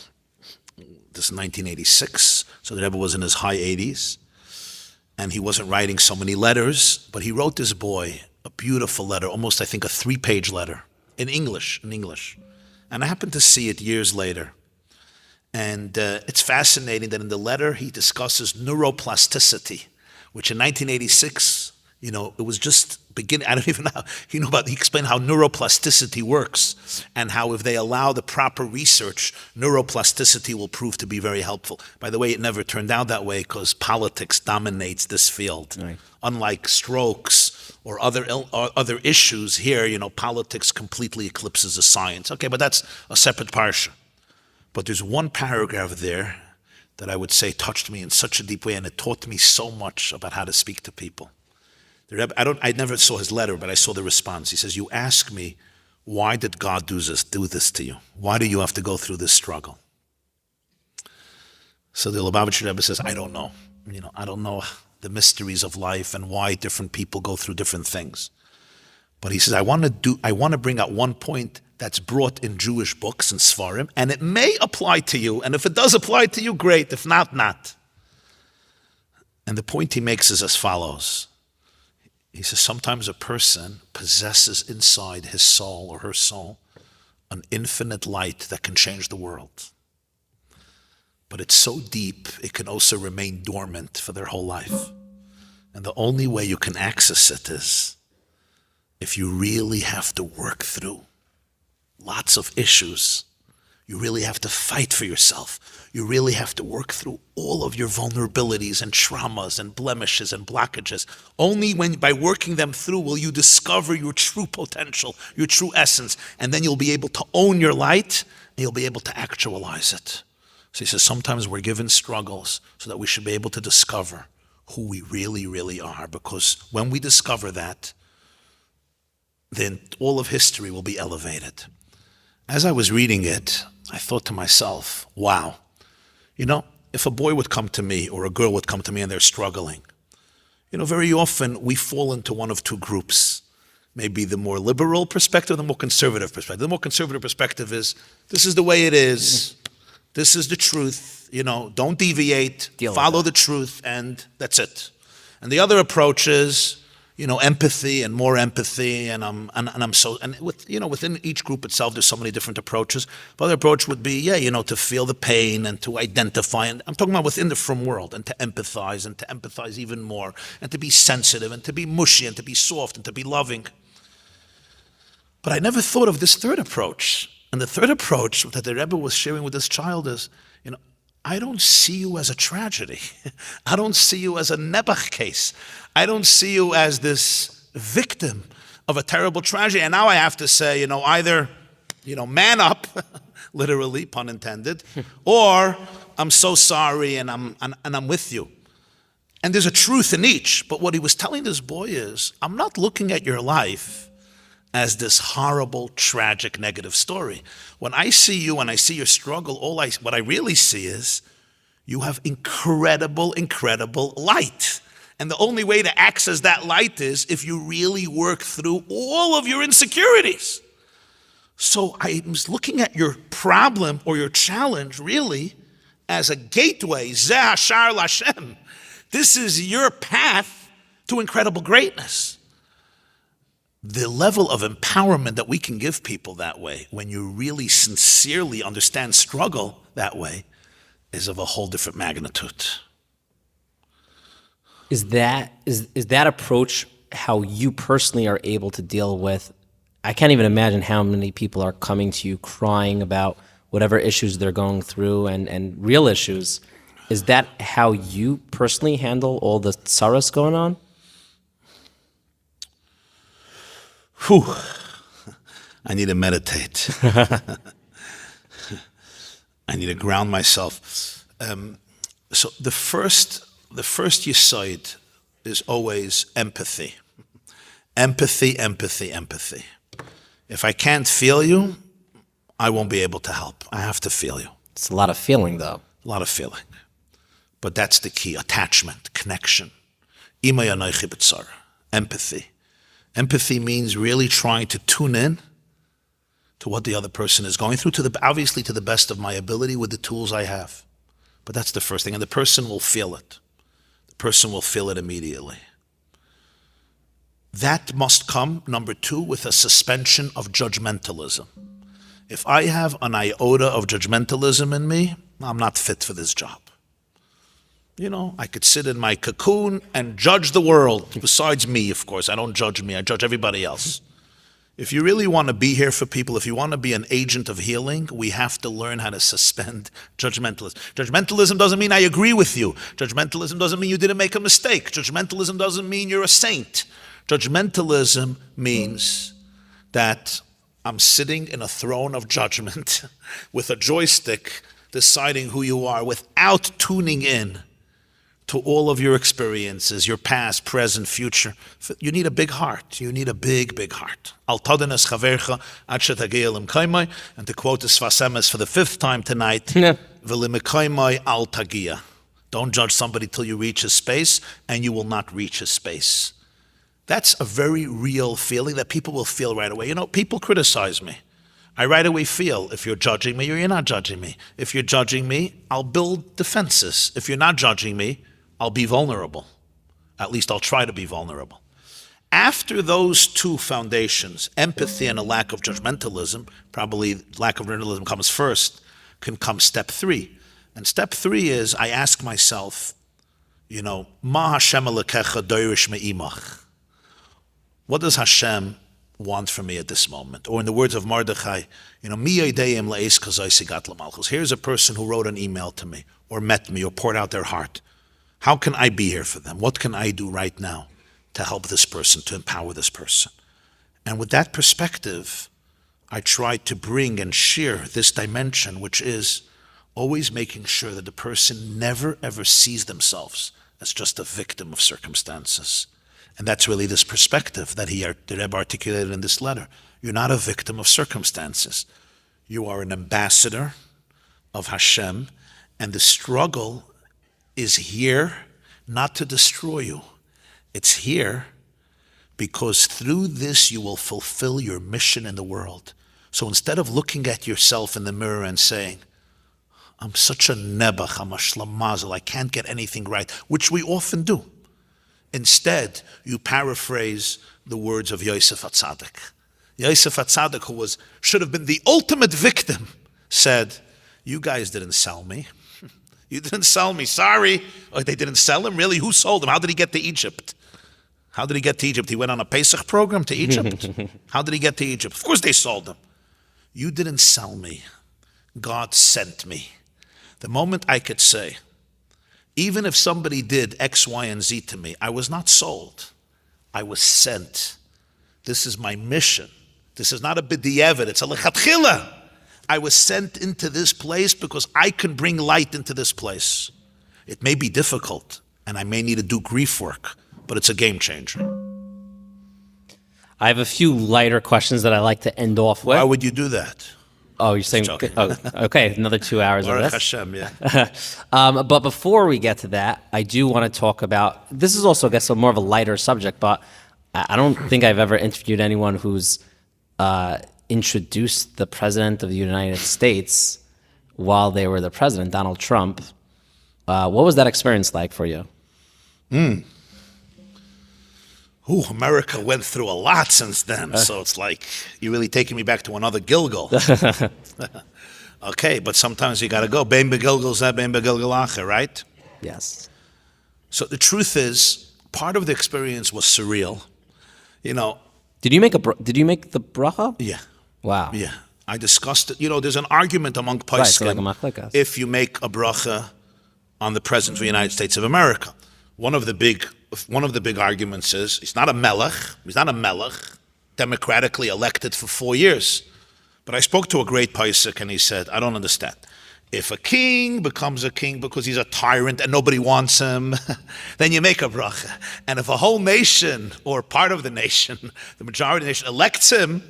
is 1986, so the Rebbe was in his high 80s. And he wasn't writing so many letters, but he wrote this boy a beautiful letter, almost I think a 3-page letter, in English. And I happened to see it years later. And it's fascinating that in the letter he discusses neuroplasticity, which in 1986, it was just beginning. I don't even know. He explained how neuroplasticity works and how if they allow the proper research, neuroplasticity will prove to be very helpful. By the way, it never turned out that way because politics dominates this field. Right. Unlike strokes or other issues here, politics completely eclipses the science. Okay, but that's a separate parsha. But there's one paragraph there that I would say touched me in such a deep way, and it taught me so much about how to speak to people. The Rebbe, I never saw his letter, but I saw the response. He says, "You ask me, why did God do this to you? Why do you have to go through this struggle?" So the Lubavitcher Rebbe says, "I don't know. I don't know the mysteries of life and why different people go through different things." But he says, I want to bring out one point that's brought in Jewish books and Sfarim, and it may apply to you, and if it does apply to you, great. If not, not. And the point he makes is as follows. He says, sometimes a person possesses inside his soul or her soul an infinite light that can change the world. But it's so deep, it can also remain dormant for their whole life. And the only way you can access it is if you really have to work through lots of issues. You really have to fight for yourself. You really have to work through all of your vulnerabilities and traumas and blemishes and blockages. Only by working them through will you discover your true potential, your true essence, and then you'll be able to own your light and you'll be able to actualize it. So he says sometimes we're given struggles so that we should be able to discover who we really, really are, because when we discover that, then all of history will be elevated. As I was reading it, I thought to myself, wow, if a boy would come to me or a girl would come to me and they're struggling, very often we fall into one of two groups. Maybe the more liberal perspective, the more conservative perspective. The more conservative perspective is, this is the way it is. This is the truth. Don't deviate, follow the truth, and that's it. And the other approach is, empathy and more empathy, within each group itself, there's so many different approaches. The other approach would be, to feel the pain and to identify, and I'm talking about within the frum world, and to empathize even more, and to be sensitive, and to be mushy, and to be soft, and to be loving. But I never thought of this third approach. And the third approach that the Rebbe was sharing with this child is, I don't see you as a tragedy. I don't see you as a Nebuch case. I don't see you as this victim of a terrible tragedy. And now I have to say, either, man up, literally, pun intended, or I'm so sorry and I'm with you. And there's a truth in each. But what he was telling this boy is, I'm not looking at your life as this horrible, tragic, negative story. When I see you and I see your struggle, what I really see is you have incredible, incredible light. And the only way to access that light is if you really work through all of your insecurities. So I was looking at your problem or your challenge really as a gateway. Zeh hashar l'Hashem. This is your path to incredible greatness. The level of empowerment that we can give people that way, when you really sincerely understand struggle that way, is of a whole different magnitude. Is that approach how you personally are able to deal with? I can't even imagine how many people are coming to you crying about whatever issues they're going through and real issues. Is that how you personally handle all the tsaros going on? Whew. I need to meditate. I need to ground myself. So the first yesod is always empathy. Empathy. If I can't feel you, I won't be able to help. I have to feel you. It's a lot of feeling, though. A lot of feeling. But that's the key. Attachment, connection. Imay anochi b'tzara. Empathy. Empathy means really trying to tune in to what the other person is going through, obviously to the best of my ability with the tools I have. But that's the first thing, and the person will feel it. The person will feel it immediately. That must come, number two, with a suspension of judgmentalism. If I have an iota of judgmentalism in me, I'm not fit for this job. I could sit in my cocoon and judge the world. Besides me, of course. I don't judge me. I judge everybody else. If you really want to be here for people, if you want to be an agent of healing, we have to learn how to suspend judgmentalism. Judgmentalism doesn't mean I agree with you. Judgmentalism doesn't mean you didn't make a mistake. Judgmentalism doesn't mean you're a saint. Judgmentalism means that I'm sitting in a throne of judgment with a joystick deciding who you are without tuning in to all of your experiences, your past, present, future. You need a big heart. You need a big, big heart. Al tadanas chavercha ad shetageya limkaimai, and to quote the Sfas Emes for the 5th time tonight, v'limkaimai al tagia. Don't judge somebody till you reach his space, and you will not reach his space. That's a very real feeling that people will feel right away. People criticize me. I right away feel if you're judging me or you're not judging me. If you're judging me, I'll build defenses. If you're not judging me, I'll be vulnerable. At least I'll try to be vulnerable. After those two foundations, empathy and a lack of judgmentalism, probably lack of judgmentalism comes first, can come step 3. And step 3 is I ask myself, Ma Hashem Elokecha doirish me'imach. What does Hashem want from me at this moment? Or in the words of Mordechai, Mi yodeim le'es kazai sigat l'malchus. Here's a person who wrote an email to me, or met me, or poured out their heart. How can I be here for them? What can I do right now to help this person, to empower this person? And with that perspective, I try to bring and share this dimension, which is always making sure that the person never ever sees themselves as just a victim of circumstances. And that's really this perspective that the Rebbe articulated in this letter. You're not a victim of circumstances. You are an ambassador of Hashem, and the struggle is here not to destroy you. It's here because through this you will fulfill your mission in the world. So instead of looking at yourself in the mirror and saying, I'm such a nebuch, I'm a shlamazel, I can't get anything right, which we often do. Instead, you paraphrase the words of Yosef HaTzadik. Yosef HaTzadik, who should have been the ultimate victim, said, you guys didn't sell me. You didn't sell me, sorry. Oh, they didn't sell him? Really? Who sold him? How did he get to Egypt? How did he get to Egypt? He went on a Pesach program to Egypt? How did he get to Egypt? Of course they sold him. You didn't sell me. God sent me. The moment I could say, even if somebody did X, Y, and Z to me, I was not sold. I was sent. This is my mission. This is not a b'di'evet, it's a lechatchila. I was sent into this place because I can bring light into this place. It may be difficult, and I may need to do grief work, but it's a game changer. I have a few lighter questions that I like to end off with. Why would you do that? Oh, you're saying, okay, another 2 hours of Baruch this. Hashem, yeah. But before we get to that, I do want to talk about, this is also, I guess, more of a lighter subject, but I don't think I've ever interviewed anyone who's introduced the President of the United States while they were the president, Donald Trump. What was that experience like for you? America went through a lot since then, so it's like you're really taking me back to another Gilgal. Okay, but sometimes you got to go. Bein begilgal zeh, bein begilgal acher, right? Yes. So the truth is, part of the experience was surreal. Did you make the bracha? Yeah. Wow. Yeah. I discussed it. There's an argument among Right, so like a poskim machlekas. if you make a bracha on the President of the United States of America. One of the big arguments is he's not a melech. He's not a melech, democratically elected for 4 years. But I spoke to a great posek and he said, I don't understand. If a king becomes a king because he's a tyrant and nobody wants him, then you make a bracha. And if a whole nation or part of the nation, the majority of the nation elects him,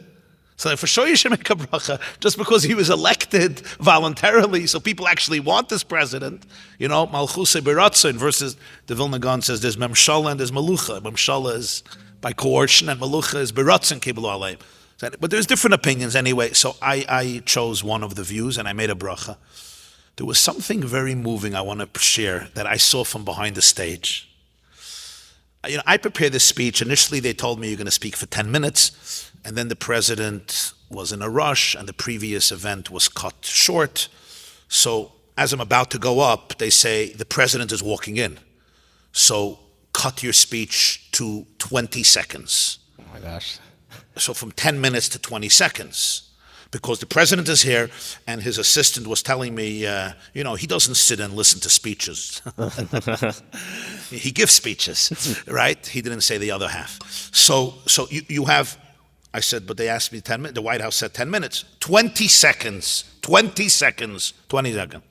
so for sure you should make a bracha just because he was elected voluntarily, so people actually want this president. Malchusei beratzon versus the Vilna Gaon says there's memshala and there's malucha. Memshala is by coercion and malucha is beratzon kiblu aleim. But there's different opinions anyway, so I chose one of the views and I made a bracha. There was something very moving I want to share that I saw from behind the stage. I prepared this speech. Initially, they told me you're going to speak for 10 minutes, and then the president was in a rush, and the previous event was cut short. So as I'm about to go up, they say, the president is walking in. So cut your speech to 20 seconds. Oh my gosh. So from 10 minutes to 20 seconds. Because the president is here, and his assistant was telling me, he doesn't sit and listen to speeches. He gives speeches, right? He didn't say the other half. So you have, I said, but they asked me 10 minutes. The White House said 10 minutes. 20 seconds. 20 seconds. 20 seconds.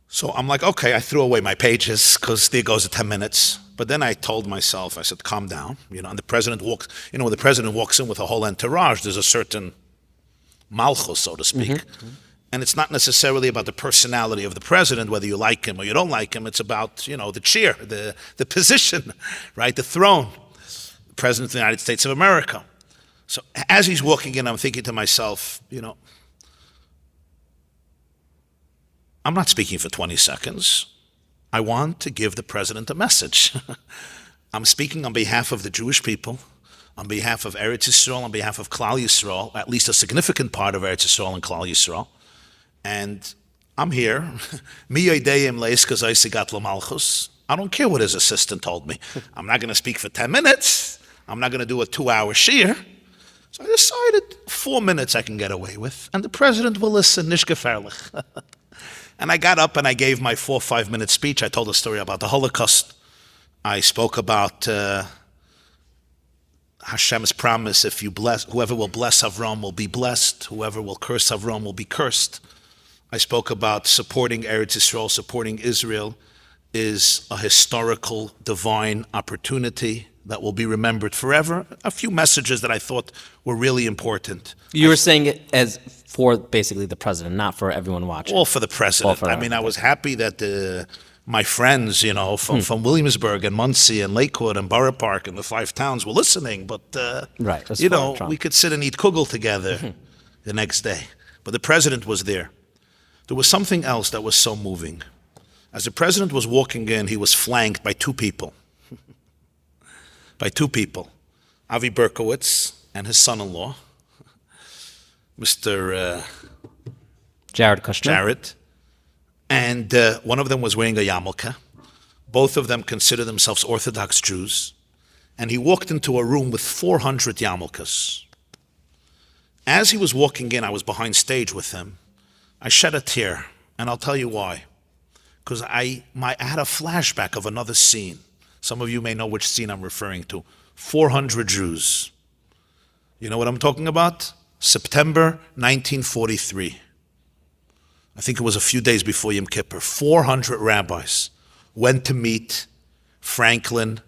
So I'm like, okay, I threw away my pages because there goes the 10 minutes. But then I told myself, I said, calm down. And the president walks, when the president walks in with a whole entourage, there's a certain malchus, so to speak. Mm-hmm. And it's not necessarily about the personality of the president, whether you like him or you don't like him. It's about, the chair, the position, right? The throne, the president of the United States of America. So as he's walking in, I'm thinking to myself, I'm not speaking for 20 seconds. I want to give the president a message. I'm speaking on behalf of the Jewish people, on behalf of Eretz Yisrael, on behalf of Klal Yisrael, at least a significant part of Eretz Yisrael and Klal Yisrael. And I'm here. Mi yodeim leiskas oisigat l'malchus. I don't care what his assistant told me. I'm not going to speak for 10 minutes. I'm not going to do a 2-hour shiur. So I decided 4 minutes I can get away with, and the president will listen, nicht gefährlich. And I got up and I gave my 4 or 5 minute speech. I told a story about the Holocaust. I spoke about Hashem's promise, if you bless, whoever will bless Avram will be blessed, whoever will curse Avram will be cursed. I spoke about supporting Eretz Yisrael, supporting Israel is a historical, divine opportunity that will be remembered forever. A few messages that I thought were really important. You were saying it as for basically the president, not for everyone watching. All for the president. I was happy that my friends, from Williamsburg and Muncie and Lakewood and Borough Park and the 5 towns were listening. But, right. we could sit and eat kugel together the next day. But the president was there. There was something else that was so moving. As the president was walking in, he was flanked by 2 people. Avi Berkowitz and his son-in-law, Mr. Jared Kushner. Jared. And one of them was wearing a yarmulke. Both of them consider themselves Orthodox Jews. And he walked into a room with 400 yarmulkes. As he was walking in, I was behind stage with him. I shed a tear, and I'll tell you why. Because I had a flashback of another scene. Some of you may know which scene I'm referring to. 400 Jews. You know what I'm talking about? September 1943. I think it was a few days before Yom Kippur. 400 rabbis went to meet Franklin,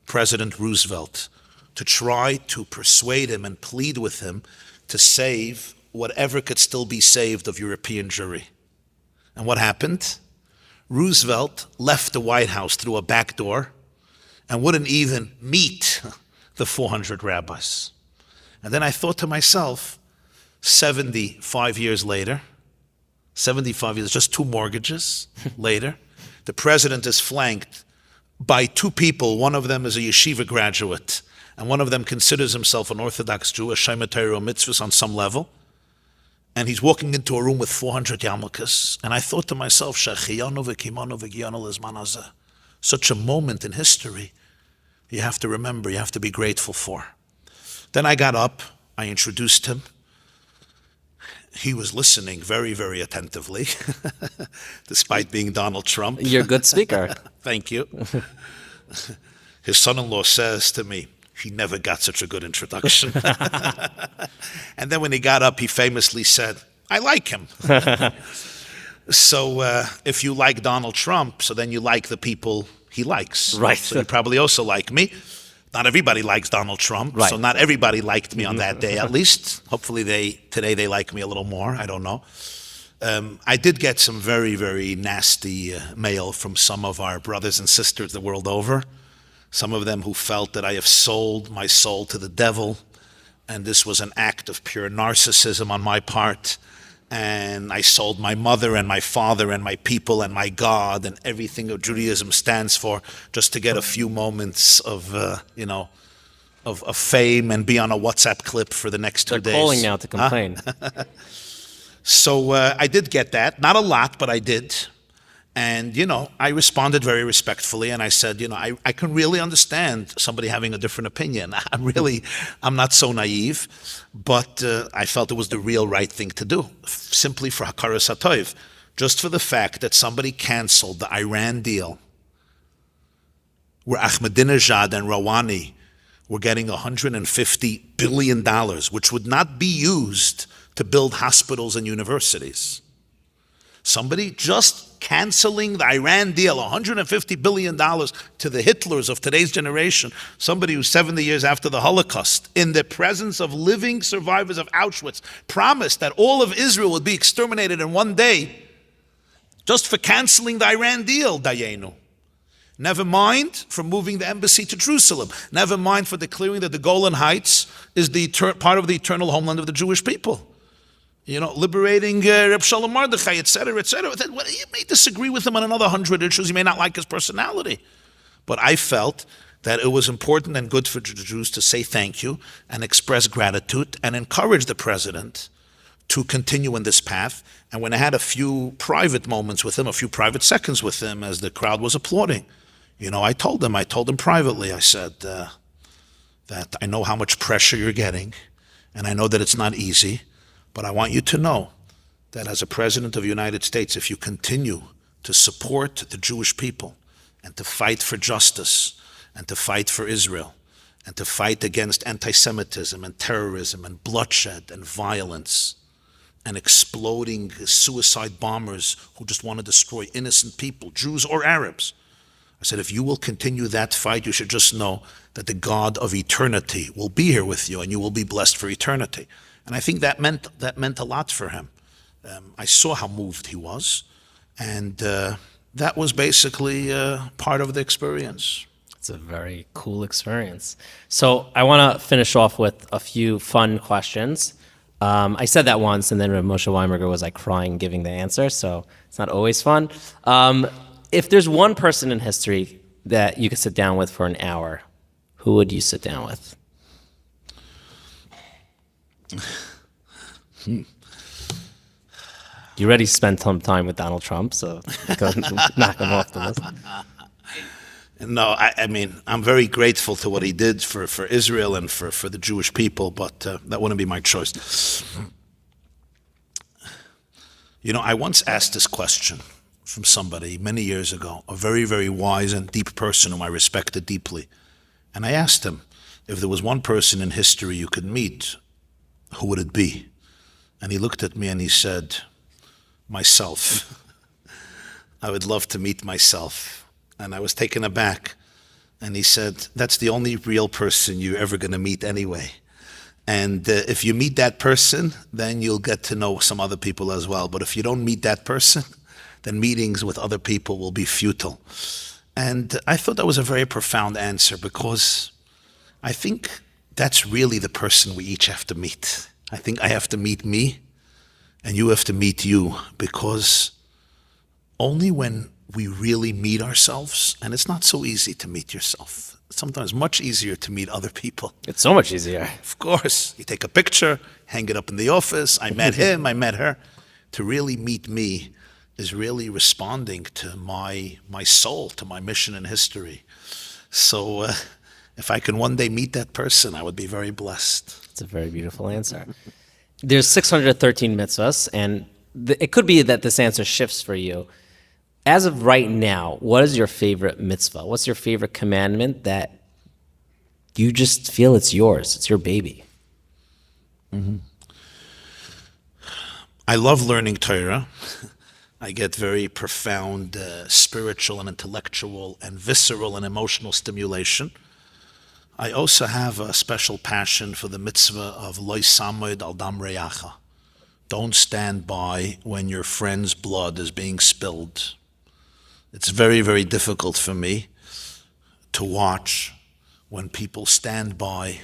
President Roosevelt, to try to persuade him and plead with him to save whatever could still be saved of European Jewry. And what happened? Roosevelt left the White House through a back door and wouldn't even meet the 400 rabbis. And then I thought to myself, 75 years later, 75 years, just 2 mortgages later, the president is flanked by 2 people. One of them is a yeshiva graduate, and one of them considers himself an Orthodox Jew, a Shema Torah mitzvahs on some level. And he's walking into a room with 400 yarmulkes. And I thought to myself, such a moment in history, you have to remember, you have to be grateful for. Then I got up, I introduced him. He was listening very, very attentively, despite being Donald Trump. You're a good speaker. Thank you. His son-in-law says to me, he never got such a good introduction. And then when he got up, he famously said, I like him. So if you like Donald Trump, so then you like the people he likes. Right. So you probably also like me. Not everybody likes Donald Trump, right. So not everybody liked me on that day, at least. Hopefully today they like me a little more, I don't know. I did get some very, very nasty mail from some of our brothers and sisters the world over. Some of them who felt that I have sold my soul to the devil, and this was an act of pure narcissism on my part, and I sold my mother and my father and my people and my God and everything that Judaism stands for just to get a few moments of fame and be on a WhatsApp clip for the next 2 days. They're calling now to complain. So I did get that. Not a lot, but I did. And, I responded very respectfully, and I said, I can really understand somebody having a different opinion. I'm not so naive, but I felt it was the real right thing to do, simply for Hakaras HaTov, just for the fact that somebody canceled the Iran deal, where Ahmadinejad and Rouhani were getting $150 billion, which would not be used to build hospitals and universities. Somebody just canceling the Iran deal, $150 billion to the Hitlers of today's generation, somebody who's 70 years after the Holocaust, in the presence of living survivors of Auschwitz, promised that all of Israel would be exterminated in one day, just for canceling the Iran deal, Dayenu. Never mind for moving the embassy to Jerusalem. Never mind for declaring that the Golan Heights is part of the eternal homeland of the Jewish people. Liberating Reb Shalom Mordechai, etc., etc. You may disagree with him on another 100 issues. You may not like his personality. But I felt that it was important and good for the Jews to say thank you and express gratitude and encourage the president to continue in this path. And when I had a few private moments with him, a few private seconds with him as the crowd was applauding, I told him privately, I said that I know how much pressure you're getting, and I know that it's not easy, but I want you to know that as a president of the United States, if you continue to support the Jewish people and to fight for justice and to fight for Israel and to fight against anti-Semitism and terrorism and bloodshed and violence and exploding suicide bombers who just want to destroy innocent people, Jews or Arabs, I said, if you will continue that fight, you should just know that the God of eternity will be here with you and you will be blessed for eternity. And I think that meant a lot for him. I saw how moved he was, and that was basically part of the experience. It's a very cool experience. So I want to finish off with a few fun questions. I said that once, and then Moshe Weinberger was like crying giving the answer, so it's not always fun. If there's one person in history that you could sit down with for an hour, who would you sit down with? You already spent some time with Donald Trump, so go knock him off the list. No, I mean, I'm very grateful to what he did for Israel and for the Jewish people, but that wouldn't be my choice. I once asked this question from somebody many years ago, a very, very wise and deep person whom I respected deeply. And I asked him, if there was one person in history you could meet, who would it be? And he looked at me and he said, myself. I would love to meet myself. And I was taken aback. And he said, that's the only real person you're ever going to meet anyway. And if you meet that person, then you'll get to know some other people as well. But if you don't meet that person, then meetings with other people will be futile. And I thought that was a very profound answer, because I think that's really the person we each have to meet. I think I have to meet me, and you have to meet you, because only when we really meet ourselves, and it's not so easy to meet yourself. It's sometimes much easier to meet other people. It's so much easier. Of course. You take a picture, hang it up in the office. I met him, I met her. To really meet me is really responding to my soul, to my mission in history. So if I can one day meet that person, I would be very blessed. It's a very beautiful answer. There's 613 mitzvahs, and it could be that this answer shifts for you. As of right now, what is your favorite mitzvah? What's your favorite commandment that you just feel it's yours? It's your baby. Mm-hmm. I love learning Torah. I get very profound spiritual and intellectual and visceral and emotional stimulation. I also have a special passion for the mitzvah of Lo Samod al Dam Reacha. Don't stand by when your friend's blood is being spilled. It's very, very difficult for me to watch when people stand by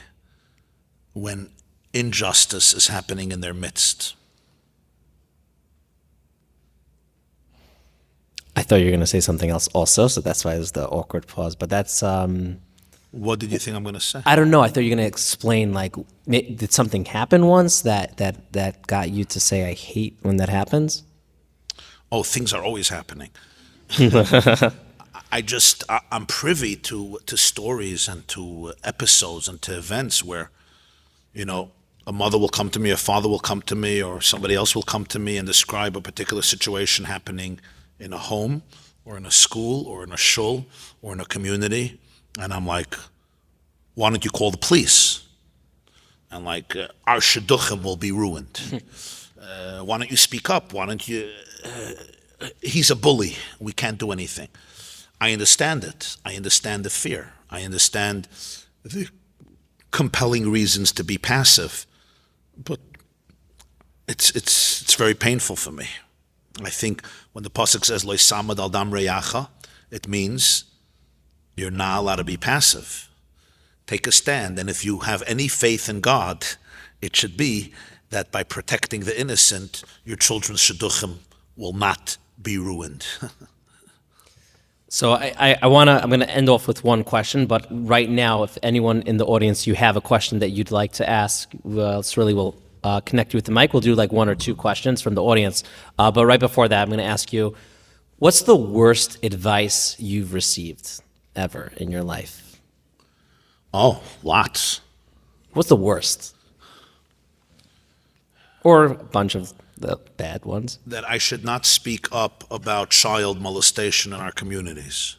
when injustice is happening in their midst. I thought you were going to say something else also, so that's why there's the awkward pause. But that's What did you think I'm going to say? I don't know. I thought you were going to explain, like, did something happen once that got you to say, I hate when that happens? Oh, things are always happening. I'm privy to stories and to episodes and to events where, a mother will come to me, a father will come to me, or somebody else will come to me and describe a particular situation happening in a home or in a school or in a shul or in a community. And I'm like, why don't you call the police? And like, our shidduchim will be ruined. Why don't you speak up? Why don't you... he's a bully. We can't do anything. I understand it. I understand the fear. I understand the compelling reasons to be passive. But it's very painful for me. I think when the pasuk says "Lo samad al dam reyacha," it means you're not allowed to be passive. Take a stand, and if you have any faith in God, it should be that by protecting the innocent, your children's shidduchim will not be ruined. So I'm going to end off with one question, but right now, if anyone in the audience, you have a question that you'd like to ask, we'll connect you with the mic. We'll do like one or two questions from the audience. But right before that, I'm going to ask you, what's the worst advice you've received ever in your life? Oh, lots. What's the worst? Or a bunch of the bad ones? That I should not speak up about child molestation in our communities.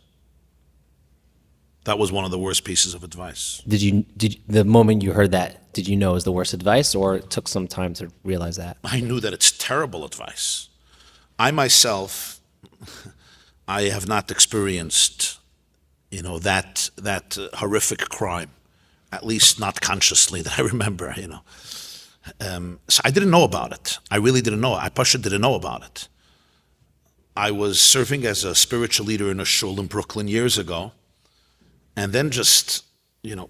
That was one of the worst pieces of advice. Did the moment you heard that, did you know it was the worst advice, or it took some time to realize that? I knew that it's terrible advice. I myself, I have not experienced, that horrific crime, at least not consciously that I remember, So I didn't know about it. I really didn't know. I didn't know about it. I was serving as a spiritual leader in a shul in Brooklyn years ago, and then just,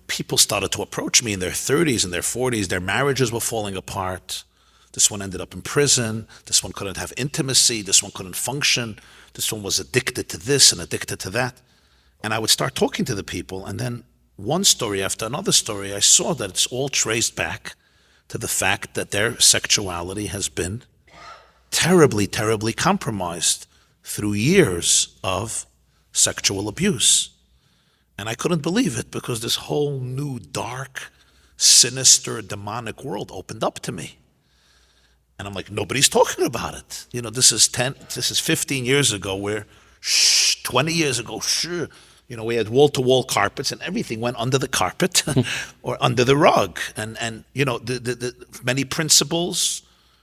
people started to approach me in their 30s and their 40s. Their marriages were falling apart. This one ended up in prison. This one couldn't have intimacy. This one couldn't function. This one was addicted to this and addicted to that. And I would start talking to the people, and then one story after another story, I saw that it's all traced back to the fact that their sexuality has been terribly, terribly compromised through years of sexual abuse. And I couldn't believe it because this whole new dark, sinister, demonic world opened up to me. And I'm like, nobody's talking about it. This is 15 years ago where, 20 years ago, we had wall-to-wall carpets and everything went under the carpet or under the rug. And the many principles,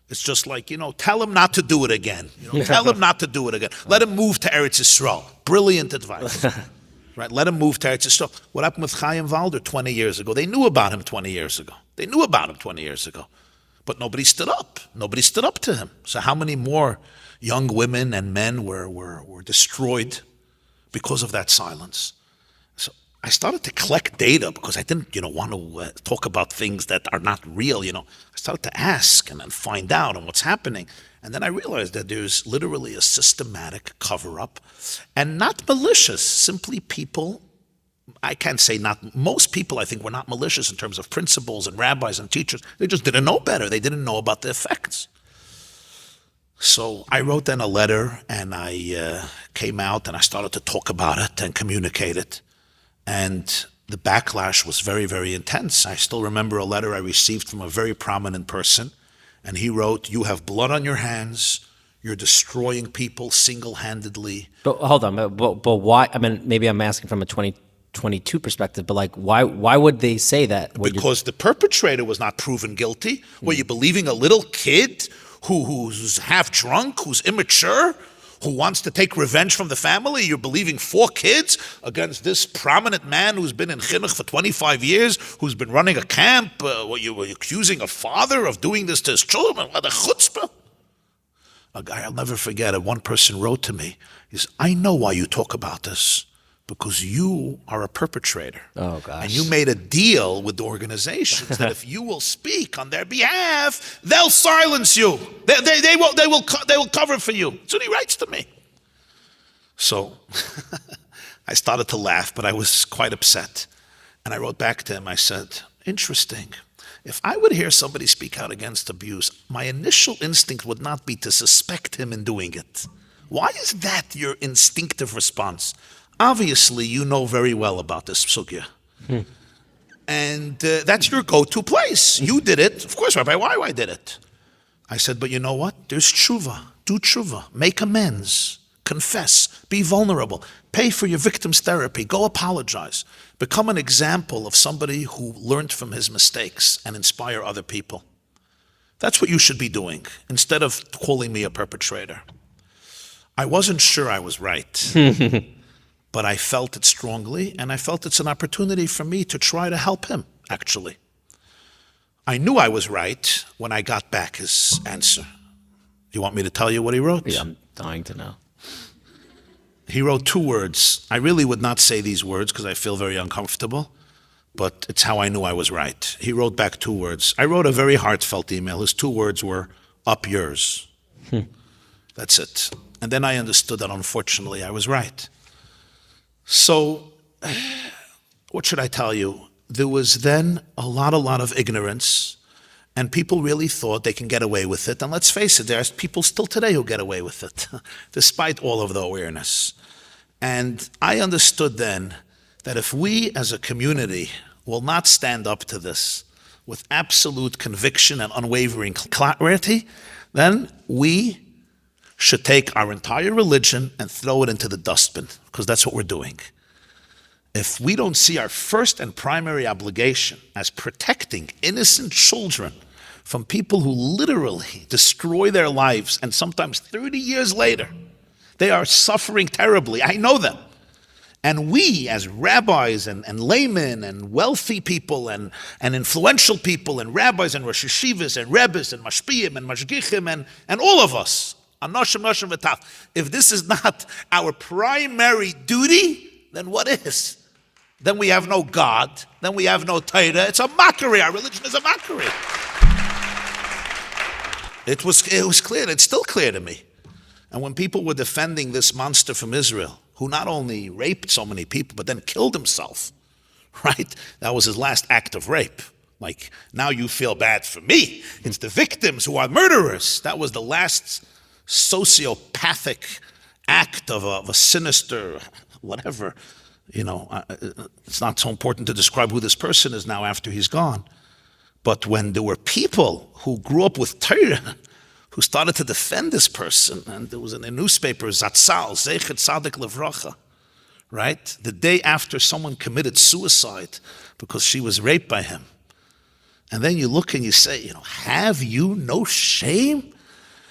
it's just like, tell him not to do it again. Tell him not to do it again. Let him move to Eretz Yisrael. Brilliant advice. Right? Let him move to Eretz Yisrael. What happened with Chaim Valder 20 years ago? They knew about him 20 years ago. But nobody stood up. Nobody stood up to him. So how many more young women and men were destroyed because of that silence? So I started to collect data because I didn't, want to talk about things that are not real. I started to ask and then find out on what's happening. And then I realized that there's literally a systematic cover-up and not malicious, simply people. I can't say not, most people I think were not malicious in terms of principals and rabbis and teachers. They just didn't know better. They didn't know about the effects. So I wrote then a letter, and I came out and I started to talk about it and communicate it. And the backlash was very, very intense. I still remember a letter I received from a very prominent person, and he wrote, "You have blood on your hands. You're destroying people single-handedly." But hold on, but why? I mean, maybe I'm asking from a 2022 perspective, but like, why would they say that? Because the perpetrator was not proven guilty. Were you believing a little kid who's half drunk, who's immature, who wants to take revenge from the family? You're believing 4 kids against this prominent man who's been in chinuch for 25 years, who's been running a camp? You were accusing a father of doing this to his children? What a chutzpah. A guy I'll never forget it. One person wrote to me, he says, "I know why you talk about this. Because you are a perpetrator. Oh, gosh. And you made a deal with the organizations that if you will speak on their behalf, they'll silence you. They will cover for you." That's what he writes to me. So I started to laugh, but I was quite upset. And I wrote back to him, I said, interesting. If I would hear somebody speak out against abuse, my initial instinct would not be to suspect him in doing it. Why is that your instinctive response? Obviously, you know very well about this sugya. And that's your go-to place. You did it. Of course, Rabbi YY did it. I said, but you know what? There's tshuva. Do tshuva. Make amends. Confess. Be vulnerable. Pay for your victim's therapy. Go apologize. Become an example of somebody who learned from his mistakes and inspire other people. That's what you should be doing, instead of calling me a perpetrator. I wasn't sure I was right, but I felt it strongly, and I felt it's an opportunity for me to try to help him, actually. I knew I was right when I got back his answer. You want me to tell you what he wrote? Yeah, I'm dying to know. He wrote 2 words. I really would not say these words because I feel very uncomfortable, but it's how I knew I was right. He wrote back 2 words. I wrote a very heartfelt email. His 2 words were, up yours. That's it. And then I understood that, unfortunately, I was right. So, what should I tell you? There was then a lot of ignorance, and people really thought they can get away with it. And let's face it, there's people still today who get away with it, despite all of the awareness. And I understood then that if we as a community will not stand up to this with absolute conviction and unwavering clarity, then we should take our entire religion and throw it into the dustbin, because that's what we're doing. If we don't see our first and primary obligation as protecting innocent children from people who literally destroy their lives, and sometimes 30 years later, they are suffering terribly. I know them. And we, as rabbis and laymen and wealthy people and influential people and rabbis and Rosh Yeshivas and Rebbes and Mashpiyim and Mashgichim and all of us, Anoshim, Noshim, V'taf, if this is not our primary duty, then what is? Then we have no God. Then we have no Torah. It's a mockery. Our religion is a mockery. It was clear. It's still clear to me. And when people were defending this monster from Israel, who not only raped so many people, but then killed himself, right? That was his last act of rape. Like, now you feel bad for me. It's the victims who are murderers. That was the last sociopathic act of a sinister, whatever. You know, it's not so important to describe who this person is now after he's gone. But when there were people who grew up with Torah, who started to defend this person, and there was in the newspaper, Zatzal, Zeichet Tzadik Levracha, right? The day after someone committed suicide because she was raped by him. And then you look and you say, you know, have you no shame?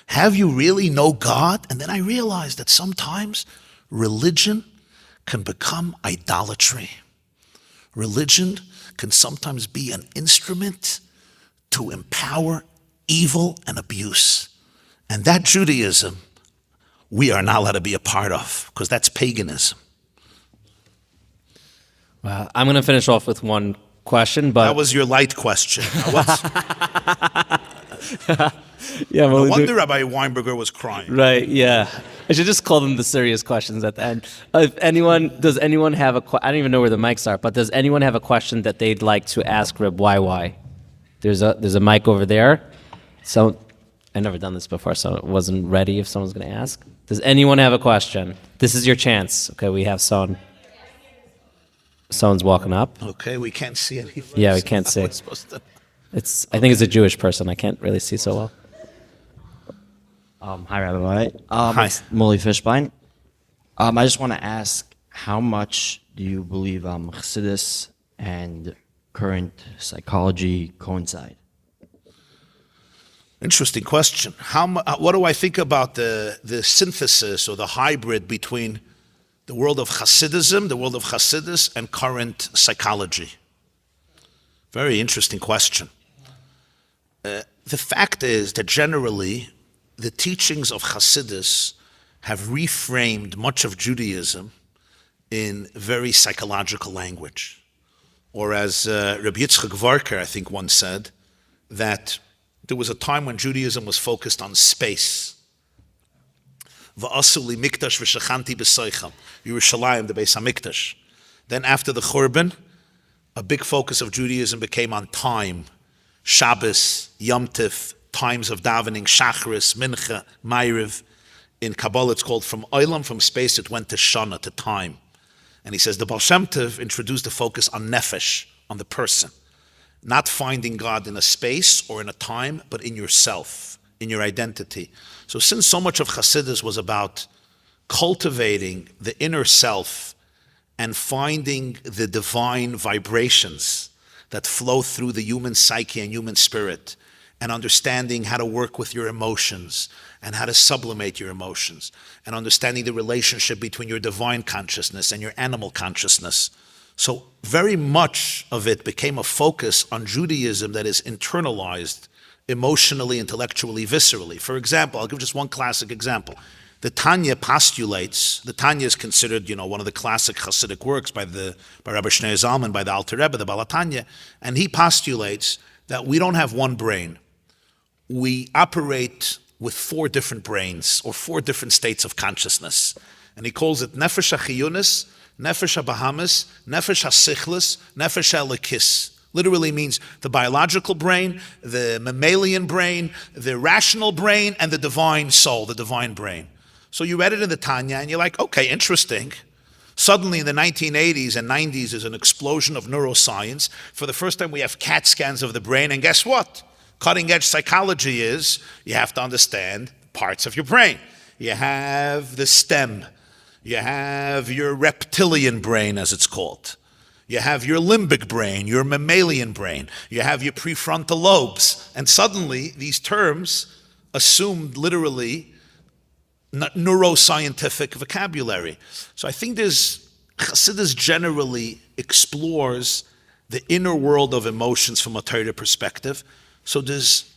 Have you really no God? And then I realized that sometimes religion can become idolatry. Religion can sometimes be an instrument to empower evil and abuse. And that Judaism, we are not allowed to be a part of, because that's paganism. Well, I'm going to finish off with one question, but... That was your light question. Yeah, no wonder Rabbi Weinberger was crying. Right, yeah. I should just call them the serious questions at the end. Does anyone have a I don't even know where the mics are, but does anyone have a question that they'd like to ask Rabbi YY? There's a mic over there. So, I've never done this before, so it wasn't ready if someone's going to ask. Does anyone have a question? This is your chance. Okay, we have someone. Someone's walking up. Okay, we can't see anything. Yeah, we can't see. I think it's a Jewish person. I can't really see so well. Hi, Rabbi. Hi. It's Molly Fishbein. I just want to ask, how much do you believe Chassidus and current psychology coincide? Interesting question. What do I think about the synthesis or the hybrid between the world of Hasidism, the world of Hasidus, and current psychology? Very interesting question. The fact is that generally, the teachings of Hasidus have reframed much of Judaism in very psychological language. Or as Rabbi Yitzchak Varker, I think, once said, that there was a time when Judaism was focused on space. V'asu li mikdash v'shachanti b'soicham. Yerushalayim, the Beis HaMikdash. Then after the Churban, a big focus of Judaism became on time. Shabbos, Yom Tif, times of davening, Shachris, Mincha, Ma'ariv. In Kabbalah, it's called from Olam, from space, it went to Shana, to time. And he says the Baal Shem Tov introduced the focus on nefesh, on the person. Not finding God in a space or in a time, but in yourself, in your identity. So since so much of Chassidus was about cultivating the inner self and finding the divine vibrations that flow through the human psyche and human spirit, and understanding how to work with your emotions and how to sublimate your emotions, and understanding the relationship between your divine consciousness and your animal consciousness. So very much of it became a focus on Judaism that is internalized emotionally, intellectually, viscerally. For example, I'll give just one classic example. The Tanya postulates, the Tanya is considered, one of the classic Hasidic works by Rabbi Shneur Zalman, by the Alter Rebbe, the Baal Tanya, and he postulates that we don't have one brain. We operate with 4 different brains, or 4 different states of consciousness. And he calls it Nefesh HaChiyunis, Nefesh HaBahamis, Nefesh HaSichlis, Nefesh HaLekis. Literally means the biological brain, the mammalian brain, the rational brain, and the divine soul, the divine brain. So you read it in the Tanya, and you're like, okay, interesting. Suddenly in the 1980s and 90s, there's an explosion of neuroscience. For the first time, we have CAT scans of the brain, and guess what? Cutting-edge psychology is you have to understand parts of your brain. You have the stem. You have your reptilian brain, as it's called. You have your limbic brain, your mammalian brain. You have your prefrontal lobes. And suddenly, these terms assumed literally neuroscientific vocabulary. So I think Chassidus generally explores the inner world of emotions from a Torah perspective. So there's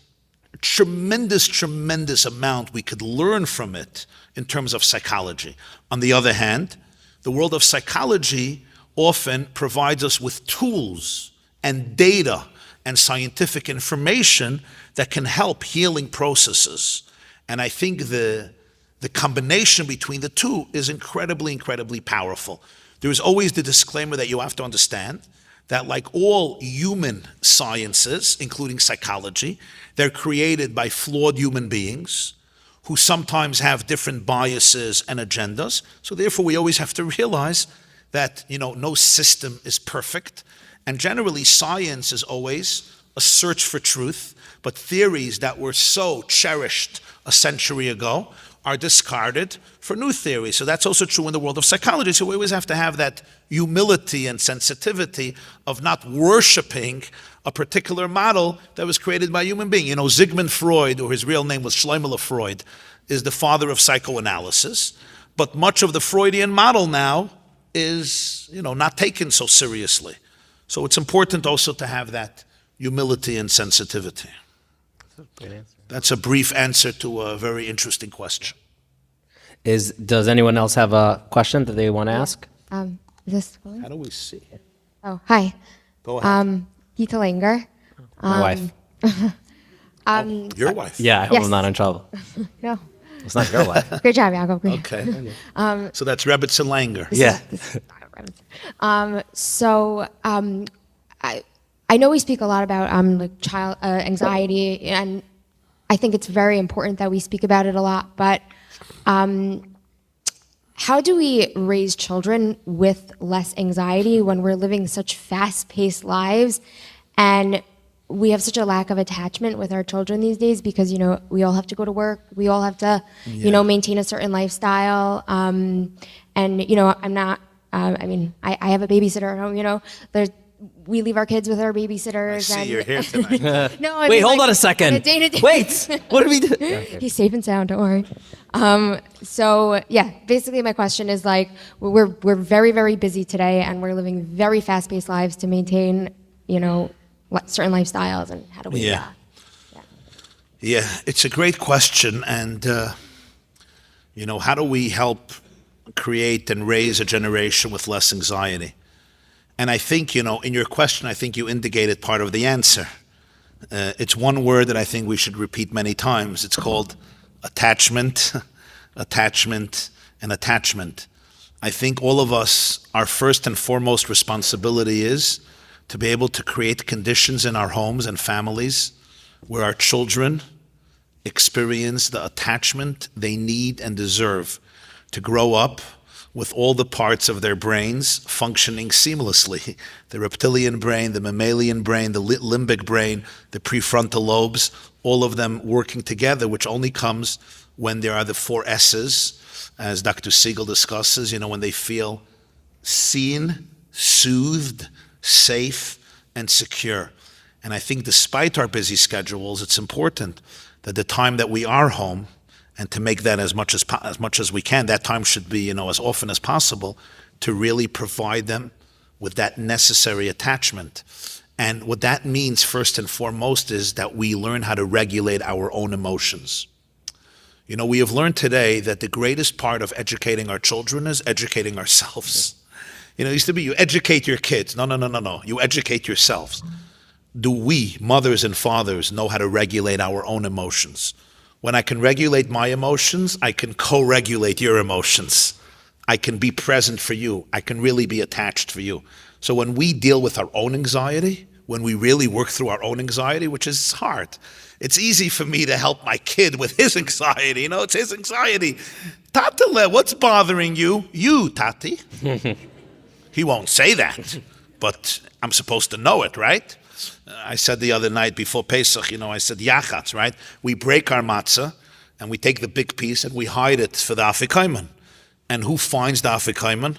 a tremendous amount we could learn from it in terms of psychology. On the other hand, the world of psychology often provides us with tools and data and scientific information that can help healing processes. And I think the combination between the two is incredibly powerful. There is always the disclaimer that you have to understand that, like all human sciences, including psychology, they're created by flawed human beings who sometimes have different biases and agendas. So therefore, we always have to realize that, no system is perfect. And generally, science is always a search for truth, but theories that were so cherished a century ago are discarded for new theories. So that's also true in the world of psychology. So we always have to have that humility and sensitivity of not worshiping a particular model that was created by a human being. Sigmund Freud, or his real name was Schleimele Freud, is the father of psychoanalysis. But much of the Freudian model now is, not taken so seriously. So it's important also to have that humility and sensitivity. That's a brief answer to a very interesting question. Does anyone else have a question that they want to ask? Is this going? How do we see it? Oh, hi. Go ahead. Gita Langer. My wife. Your wife? Yeah, I hope Yes. I'm not in trouble. No. It's not your wife. Great job, Yaakov. Great. Okay. So that's Rebbe Langer. Yeah. I know we speak a lot about child anxiety, and I think it's very important that we speak about it a lot. But how do we raise children with less anxiety when we're living such fast-paced lives, and we have such a lack of attachment with our children these days because, we all have to go to work. We all have to, maintain a certain lifestyle. And, I'm not, I have a babysitter at home, we leave our kids with our babysitters. I see and you're here tonight. No, I Wait, mean, hold like, on a second. on day-to-day- Wait, what do we do? He's safe and sound, don't worry. Basically my question is we're very, very busy today and we're living very fast-paced lives to maintain, certain lifestyles, and how do we Yeah. Yeah, it's a great question. And, how do we help create and raise a generation with less anxiety? And I think, in your question, I think you indicated part of the answer. It's one word that I think we should repeat many times. It's called attachment, attachment, and attachment. I think all of us, our first and foremost responsibility is to be able to create conditions in our homes and families where our children experience the attachment they need and deserve to grow up with all the parts of their brains functioning seamlessly. The reptilian brain, the mammalian brain, the limbic brain, the prefrontal lobes, all of them working together, which only comes when there are the 4 S's, as Dr. Siegel discusses, when they feel seen, soothed, safe, and secure. And I think despite our busy schedules, it's important that the time that we are home, and to make that as much as we can, that time should be, as often as possible, to really provide them with that necessary attachment. And what that means, first and foremost, is that we learn how to regulate our own emotions. We have learned today that the greatest part of educating our children is educating ourselves. It used to be you educate your kids. No. You educate yourselves. Do we, mothers and fathers, know how to regulate our own emotions? When I can regulate my emotions, I can co-regulate your emotions. I can be present for you. I can really be attached for you. So when we deal with our own anxiety, when we really work through our own anxiety, which is hard, it's easy for me to help my kid with his anxiety. It's his anxiety. Tatale, what's bothering you? You, Tati. He won't say that, but I'm supposed to know it, right? I said the other night before Pesach, I said yachatz, right? We break our matzah and we take the big piece and we hide it for the afikoman. And who finds the afikoman?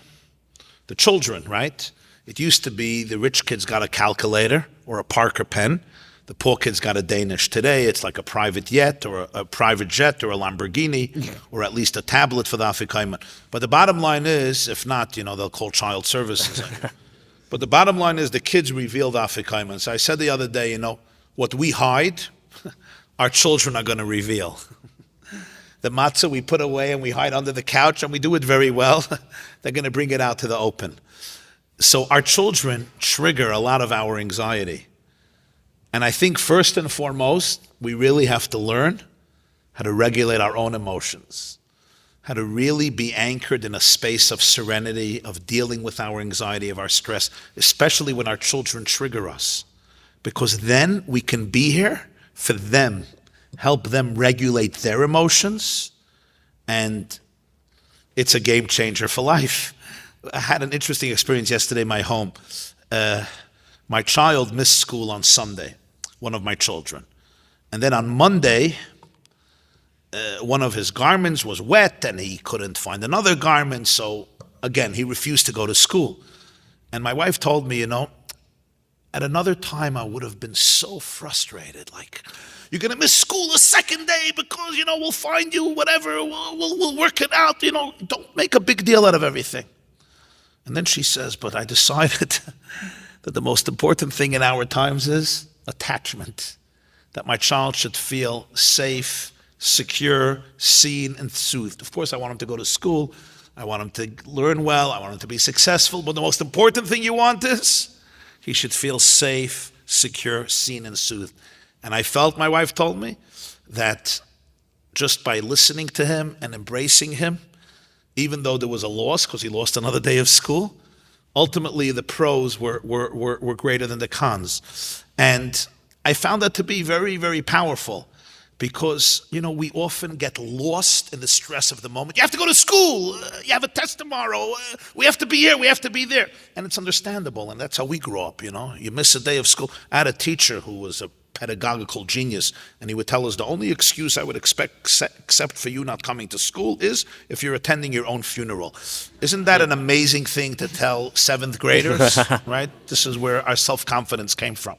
The children, right? It used to be the rich kids got a calculator or a Parker pen. The poor kids got a Danish. Today it's like a private jet or a private jet or a Lamborghini or at least a tablet for the afikoman. But the bottom line is, if not, they'll call child services. But the bottom line is the kids reveal the afikoman. So I said the other day, what we hide, our children are going to reveal. The matzah we put away and we hide under the couch and we do it very well. They're going to bring it out to the open. So our children trigger a lot of our anxiety. And I think first and foremost, we really have to learn how to regulate our own emotions, how to really be anchored in a space of serenity, of dealing with our anxiety, of our stress, especially when our children trigger us. Because then we can be here for them, help them regulate their emotions, and it's a game changer for life. I had an interesting experience yesterday in my home. My child missed school on Sunday, one of my children. And then on Monday, one of his garments was wet and he couldn't find another garment. So again, he refused to go to school. And my wife told me, at another time I would have been so frustrated. Like, you're going to miss school a second day because, we'll find you, whatever, we'll work it out. Don't make a big deal out of everything. And then she says, but I decided that the most important thing in our times is attachment. That my child should feel safe, secure, seen, and soothed. Of course, I want him to go to school. I want him to learn well. I want him to be successful. But the most important thing you want is he should feel safe, secure, seen, and soothed. And I felt, my wife told me, that just by listening to him and embracing him, even though there was a loss because he lost another day of school, ultimately the pros were greater than the cons. And I found that to be very, very powerful because, we often get lost in the stress of the moment. You have to go to school. You have a test tomorrow. We have to be here. We have to be there. And it's understandable. And that's how we grow up, You miss a day of school. I had a teacher who was a pedagogical genius, and he would tell us the only excuse I would expect except for you not coming to school is if you're attending your own funeral. Isn't that an amazing thing to tell 7th graders, right? This is where our self-confidence came from.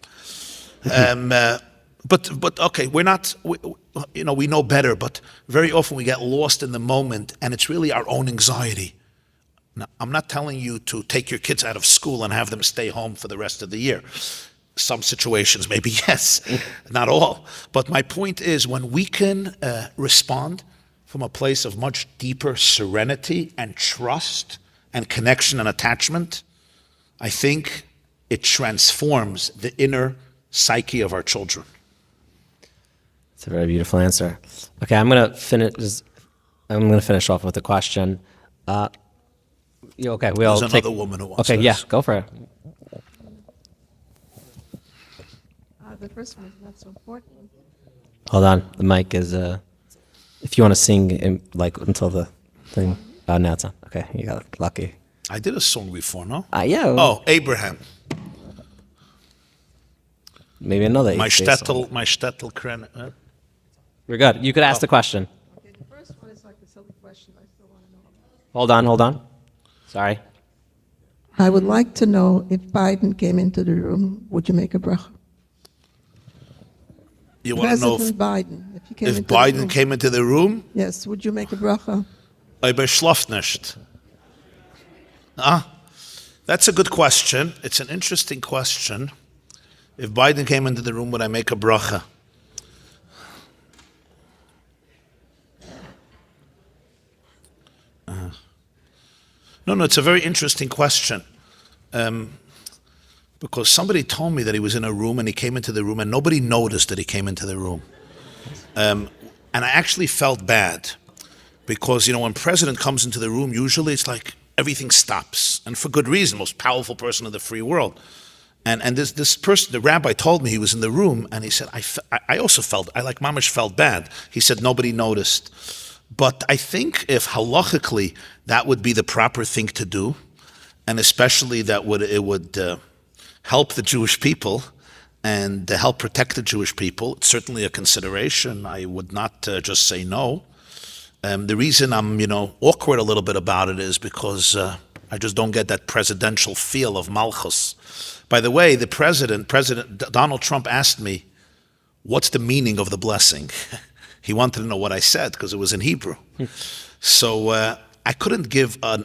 But okay, we're not, we know better, but very often we get lost in the moment, and it's really our own anxiety. Now, I'm not telling you to take your kids out of school and have them stay home for the rest of the year. Some situations, maybe yes, not all. But my point is, when we can respond from a place of much deeper serenity and trust and connection and attachment, I think it transforms the inner psyche of our children. It's a very beautiful answer. Okay, I'm gonna finish off with a question. Okay, There's another woman who wants Okay, this. yeah, go for it. The first one is not so important. Hold on, the mic is. If you want to sing, until the thing. Oh, now it's on. Okay, you got it. Lucky. I did a song before, no? Yeah. Oh, Abraham. Maybe another. My eighth day song. shtetl kren. We're good. You could ask the question. Okay, the first one is like a silly question I still want to know about. Hold on. Sorry. I would like to know if Biden came into the room, would you make a bracha? You want to know President Biden, if he came if into the Biden room, came into the room? yes, would you make a bracha? I beschloss nicht. That's a good question. It's an interesting question. If Biden came into the room, would I make a bracha? No, it's a very interesting question. Because somebody told me that he was in a room and he came into the room and nobody noticed that he came into the room. And I actually felt bad. Because, when president comes into the room, usually it's like everything stops. And for good reason, most powerful person in the free world. And this person, the rabbi told me he was in the room, and he said, I also felt, mamash felt bad. He said nobody noticed. But I think if halachically that would be the proper thing to do, and especially that it would help the Jewish people and help protect the Jewish people, it's certainly a consideration. I would not just say no. The reason I'm, awkward a little bit about it is because I just don't get that presidential feel of malchus. By the way, the President Donald Trump asked me, what's the meaning of the blessing? He wanted to know what I said because it was in Hebrew. So I couldn't give a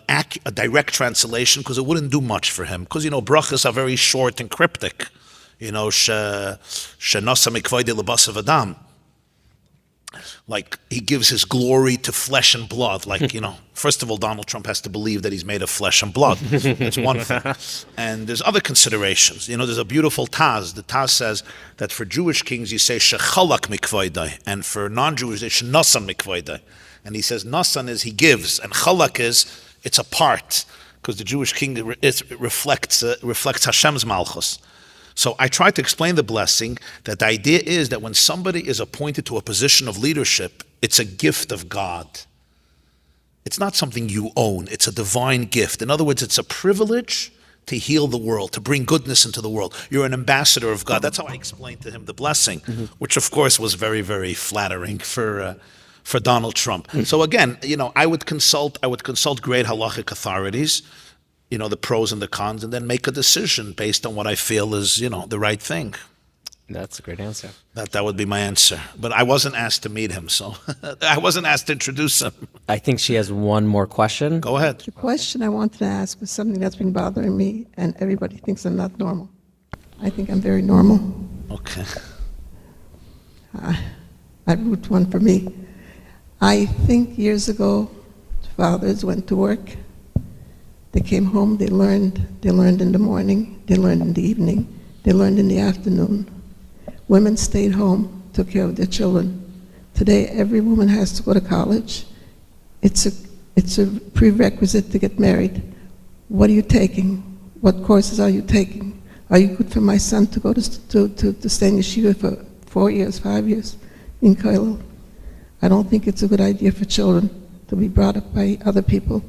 direct translation because it wouldn't do much for him. Because, brachas are very short and cryptic. She'nasa mikvayde lebasav adam. Like, he gives his glory to flesh and blood. Like, first of all, Donald Trump has to believe that he's made of flesh and blood. That's one thing. And there's other considerations. There's a beautiful Taz. The Taz says that for Jewish kings, you say, shechalak mikvaydai. And for non-Jewish, they say, nasan mikvaydai. And he says, nasan is he gives. And chalak is, it's a part. Because the Jewish king reflects Hashem's malchus. So I tried to explain the blessing, that the idea is that when somebody is appointed to a position of leadership, it's a gift of God. It's not something you own. It's a divine gift. In other words, it's a privilege to heal the world, to bring goodness into the world. You're an ambassador of God. That's how I explained to him the blessing, which of course was very, very flattering for Donald Trump. So again, I would consult great halachic authorities, the pros and the cons, and then make a decision based on what I feel is, the right thing. That's a great answer. That would be my answer. But I wasn't asked to meet him, so I wasn't asked to introduce him. I think she has one more question. Go ahead. The question I wanted to ask was something that's been bothering me, and everybody thinks I'm not normal. I think I'm very normal. Okay. I root one for me. I think years ago, fathers went to work. They came home, they learned in the morning, they learned in the evening, they learned in the afternoon. Women stayed home, took care of their children. Today, every woman has to go to college. It's a prerequisite to get married. What are you taking? What courses are you taking? Are you good for my son to go to stay in yeshiva for 4 years, 5 years in Kollel? I don't think it's a good idea for children to be brought up by other people.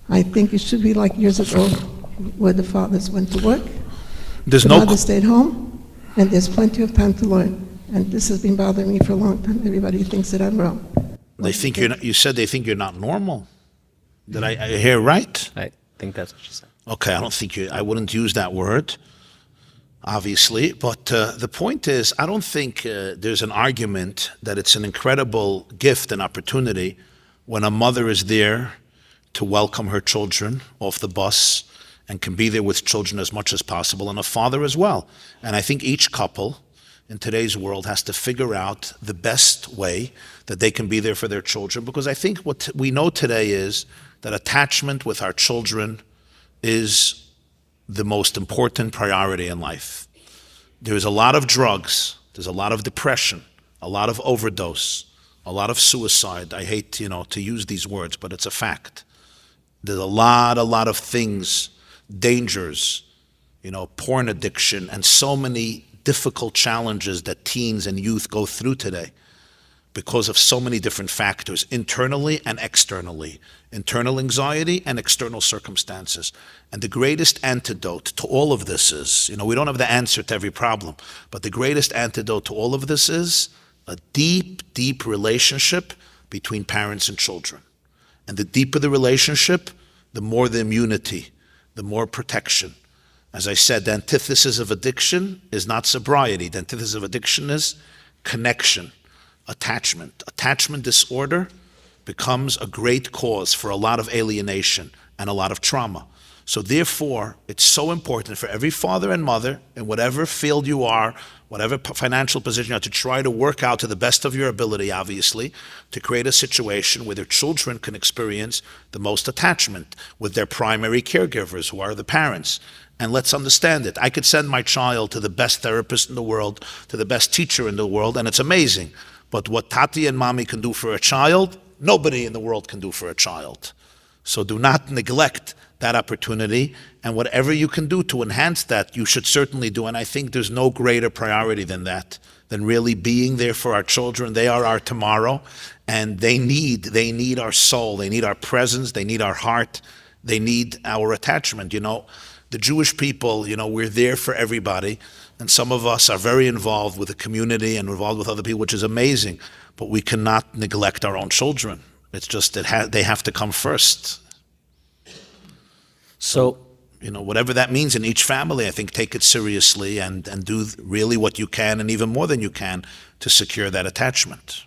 I think it should be like years ago, where the fathers went to work, the mothers stayed home, and there's plenty of time to learn. And this has been bothering me for a long time. Everybody thinks that I'm wrong. They think you're not, you said they think you're not normal. Did I hear right? I think that's what she said. Okay, I wouldn't use that word, obviously. But the point is, I don't think there's an argument that it's an incredible gift and opportunity when a mother is there to welcome her children off the bus and can be there with children as much as possible, and a father as well. And I think each couple in today's world has to figure out the best way that they can be there for their children, because I think what we know today is that attachment with our children is the most important priority in life. There's a lot of drugs, there's a lot of depression, a lot of overdose, a lot of suicide. I hate, to use these words, but it's a fact. There's a lot of things, dangers porn addiction, and so many difficult challenges that teens and youth go through today because of so many different factors, internally and externally, internal anxiety and external circumstances. And the greatest antidote to all of this is, we don't have the answer to every problem, but the greatest antidote to all of this is a deep, deep relationship between parents and children. And the deeper the relationship, the more the immunity, the more protection. As I said, the antithesis of addiction is not sobriety. The antithesis of addiction is connection, attachment. Attachment disorder becomes a great cause for a lot of alienation and a lot of trauma. So therefore, it's so important for every father and mother, in whatever field you are, whatever financial position you are, to try to work out to the best of your ability, obviously, to create a situation where their children can experience the most attachment with their primary caregivers, who are the parents. And let's understand it. I could send my child to the best therapist in the world, to the best teacher in the world, and it's amazing. But what Tati and Mommy can do for a child, nobody in the world can do for a child. So do not neglect that opportunity, and whatever you can do to enhance that, you should certainly do. And I think there's no greater priority than that, than really being there for our children. They are our tomorrow, and they need our soul, they need our presence, they need our heart, they need our attachment. The Jewish people, we're there for everybody, and some of us are very involved with the community and involved with other people, which is amazing, but we cannot neglect our own children. It's just that they have to come first. So, whatever that means in each family, I think take it seriously and do really what you can, and even more than you can, to secure that attachment.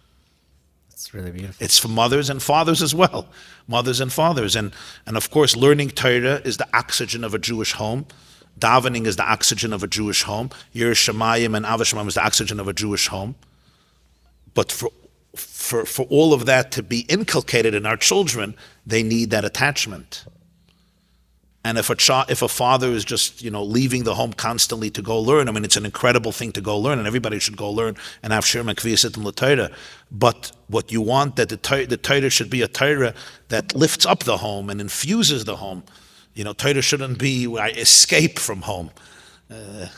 It's really beautiful. It's for mothers and fathers as well. Mothers and fathers. And of course, learning Torah is the oxygen of a Jewish home. Davening is the oxygen of a Jewish home. Yiras Shamayim and Avos Shamayim is the oxygen of a Jewish home. But for all of that to be inculcated in our children, they need that attachment. And if a father is just leaving the home constantly to go learn, it's an incredible thing to go learn, and everybody should go learn and have shir mekviyasit and l'Torah. But what you want, that the Torah should be a Torah that lifts up the home and infuses the home. Torah shouldn't be escape from home. The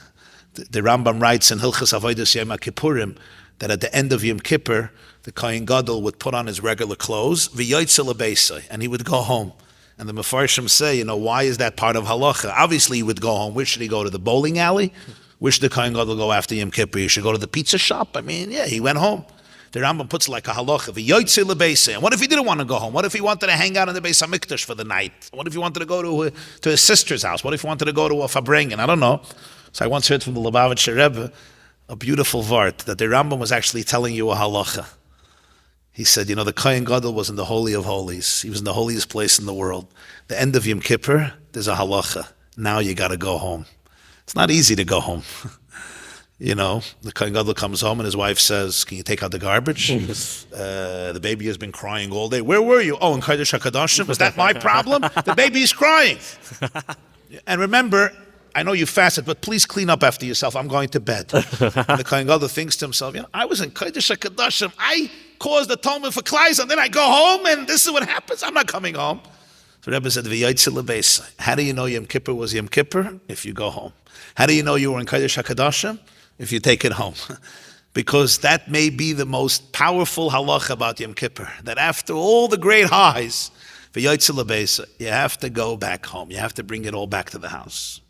Rambam writes in Hilchas Avodas Yom Kippurim that at the end of Yom Kippur, the Kohen Gadol would put on his regular clothes, v'yotzei l'beisai, and he would go home. And the Mefarshim say, why is that part of halacha? Obviously, he would go home. Where should he go? To the bowling alley? Where should the Kohen Gadol go after Yom Kippur? He should go to the pizza shop? He went home. The Rambam puts like a halacha, v'yotzei l'beisai. And what if he didn't want to go home? What if he wanted to hang out in the Beis HaMikdash for the night? What if he wanted to go to his sister's house? What if he wanted to go to a Fabrengen? I don't know. So I once heard from the Lubavitcher Rebbe a beautiful vart that the Rambam was actually telling you a halacha. He said, the Kohen Gadol was in the Holy of Holies. He was in the holiest place in the world. The end of Yom Kippur, there's a halacha. Now you got to go home. It's not easy to go home. The Kohen Gadol comes home and his wife says, can you take out the garbage? The baby has been crying all day. Where were you? Oh, in Kodesh HaKadoshim? Is that my problem? The baby's crying. And remember, I know you fasted, but please clean up after yourself. I'm going to bed. And the Kohen Gadol thinks to himself, I was in Kodesh HaKadoshim. I caused atonement for Klais, and then I go home, and this is what happens. I'm not coming home. So Rebbe said, v'yotzei l'beisai. How do you know Yom Kippur was Yom Kippur? If you go home. How do you know you were in Kodesh HaKadoshim? If you take it home. Because that may be the most powerful halacha about Yom Kippur, that after all the great highs, v'yotzei l'beisai, you have to go back home. You have to bring it all back to the house.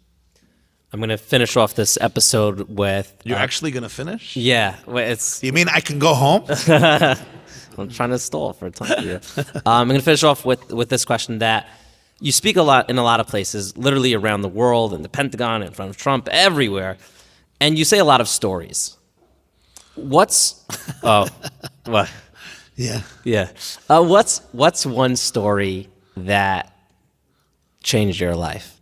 I'm going to finish off this episode with... You're actually going to finish? Yeah. It's. You mean I can go home? I'm trying to stall for a time. Yeah. I'm going to finish off with this question that you speak a lot in a lot of places, literally around the world, in the Pentagon, in front of Trump, everywhere, and you say a lot of stories. What? Yeah. Yeah. What's one story that changed your life?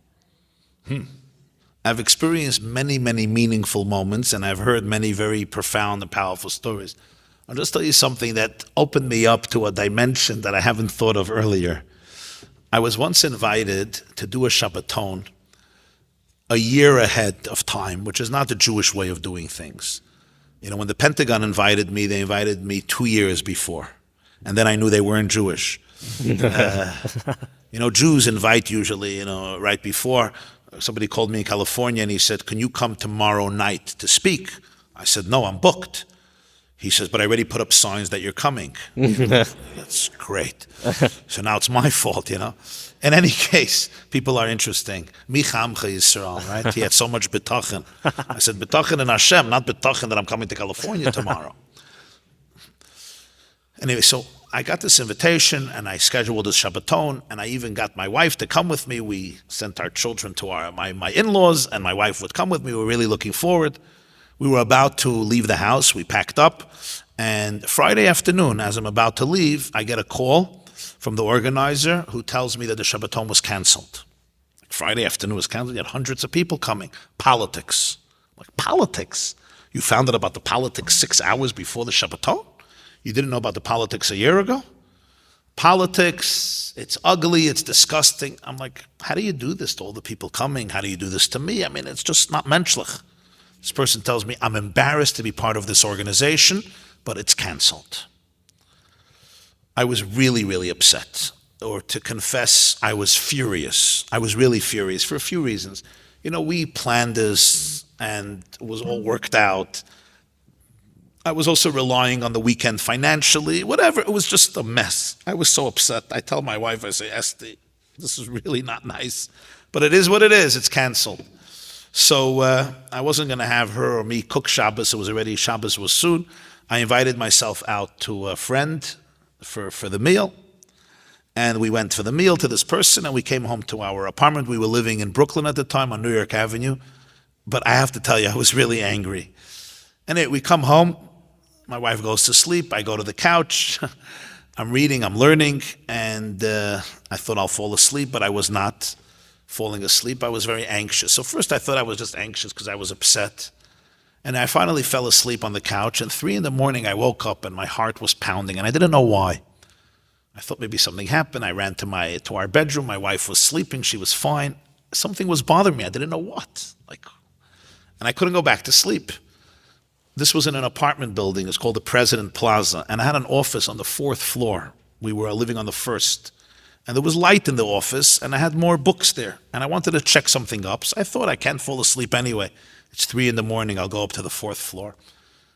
I've experienced many, many meaningful moments, and I've heard many very profound and powerful stories. I'll just tell you something that opened me up to a dimension that I haven't thought of earlier. I was once invited to do a Shabbaton a year ahead of time, which is not the Jewish way of doing things. When the Pentagon invited me, they invited me 2 years before. And then I knew they weren't Jewish. Jews invite usually, right before. Somebody called me in California and he said, can you come tomorrow night to speak? I said, no, I'm booked. He says, but I already put up signs that you're coming. That's great. So now it's my fault, In any case, people are interesting. Mi chamcha Yisrael, right? He had so much bitachon. I said, bitachon in Hashem, not bitachon that I'm coming to California tomorrow. Anyway, so I got this invitation and I scheduled a Shabbaton and I even got my wife to come with me. We sent our children to my in-laws and my wife would come with me. We were really looking forward. We were about to leave the house. We packed up. And Friday afternoon, as I'm about to leave, I get a call from the organizer who tells me that the Shabbaton was canceled. Friday afternoon was canceled. You had hundreds of people coming. Politics. Like, politics? You found out about the politics 6 hours before the Shabbaton? You didn't know about the politics a year ago? Politics, it's ugly, it's disgusting. I'm like, how do you do this to all the people coming? How do you do this to me? I mean, it's just not menschlich. This person tells me, I'm embarrassed to be part of this organization, but it's canceled. I was really, really upset. Or to confess, I was furious. I was really furious for a few reasons. We planned this and it was all worked out. I was also relying on the weekend financially, whatever. It was just a mess. I was so upset. I tell my wife, I say, Esty, this is really not nice. But it is what it is. It's canceled. So I wasn't going to have her or me cook Shabbos. It was already, Shabbos was soon. I invited myself out to a friend for the meal. And we went for the meal to this person and we came home to our apartment. We were living in Brooklyn at the time on New York Avenue. But I have to tell you, I was really angry. Anyway, we come home. My wife goes to sleep. I go to the couch. I'm reading, I'm learning, and I thought I'll fall asleep, but I was not falling asleep. I was very anxious. So first I thought I was just anxious because I was upset. And I finally fell asleep on the couch, and 3 a.m. I woke up and my heart was pounding, and I didn't know why. I thought maybe something happened. I ran to our bedroom. My wife was sleeping. She was fine. Something was bothering me. I didn't know what. And I couldn't go back to sleep. This was in an apartment building. It's called the President Plaza. And I had an office on the 4th floor. We were living on the 1st. And there was light in the office, and I had more books there. And I wanted to check something up. So I thought I can't fall asleep anyway. It's 3 a.m. I'll go up to the 4th floor.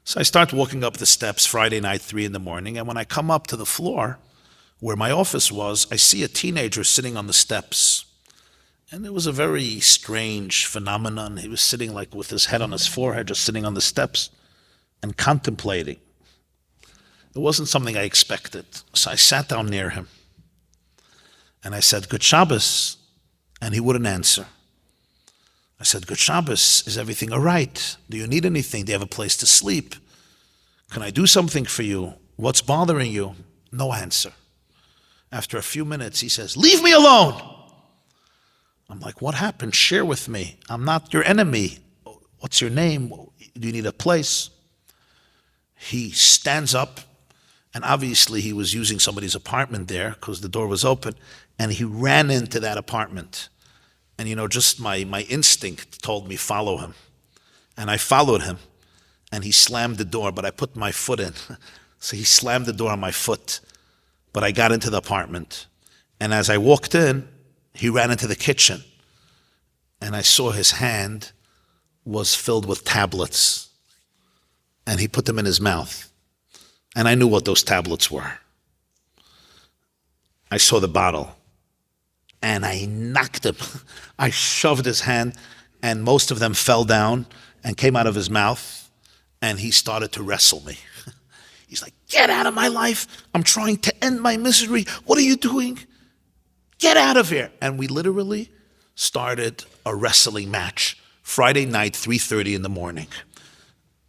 So I start walking up the steps Friday night, 3 a.m. And when I come up to the floor where my office was, I see a teenager sitting on the steps. And it was a very strange phenomenon. He was sitting with his head on his forehead, just sitting on the steps and contemplating. It wasn't something I expected. So I sat down near him and I said, Good Shabbos. And he wouldn't answer. I said, Good Shabbos. Is everything all right? Do you need anything? Do you have a place to sleep? Can I do something for you? What's bothering you? No answer. After a few minutes, he says, Leave me alone. I'm like, what happened? Share with me. I'm not your enemy. What's your name? Do you need a place? He stands up, and obviously he was using somebody's apartment there because the door was open, and he ran into that apartment. And just my instinct told me, follow him. And I followed him, and he slammed the door, but I put my foot in. So he slammed the door on my foot, but I got into the apartment. And as I walked in, he ran into the kitchen, and I saw his hand was filled with tablets, and he put them in his mouth. And I knew what those tablets were. I saw the bottle, and I knocked him. I shoved his hand, and most of them fell down and came out of his mouth, and he started to wrestle me. He's like, Get out of my life. I'm trying to end my misery. What are you doing? Get out of here. And we literally started a wrestling match Friday night, 3:30 in the morning.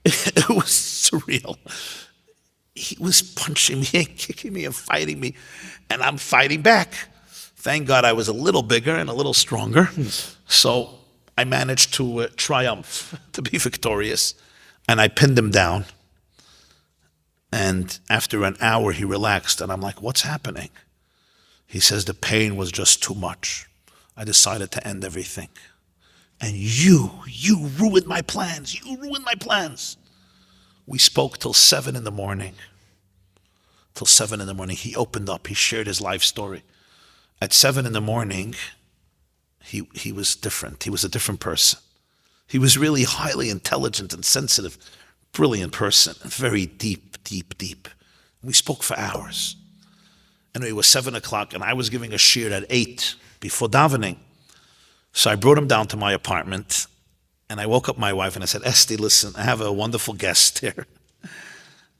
It was surreal. He was punching me and kicking me and fighting me, and I'm fighting back. Thank God I was a little bigger and a little stronger, so I managed to triumph, to be victorious, and I pinned him down. And after an hour, he relaxed, and I'm like, what's happening? He says, the pain was just too much. I decided to end everything. And you ruined my plans. You ruined my plans. We spoke till 7 in the morning. Till 7 in the morning. He opened up. He shared his life story. At 7 in the morning, he was different. He was a different person. He was really highly intelligent and sensitive, brilliant person, and very deep, deep, deep. We spoke for hours. And it was 7 o'clock, and I was giving a shiur at 8 before davening. So I brought him down to my apartment, and I woke up my wife, and I said, Esty, listen, I have a wonderful guest here.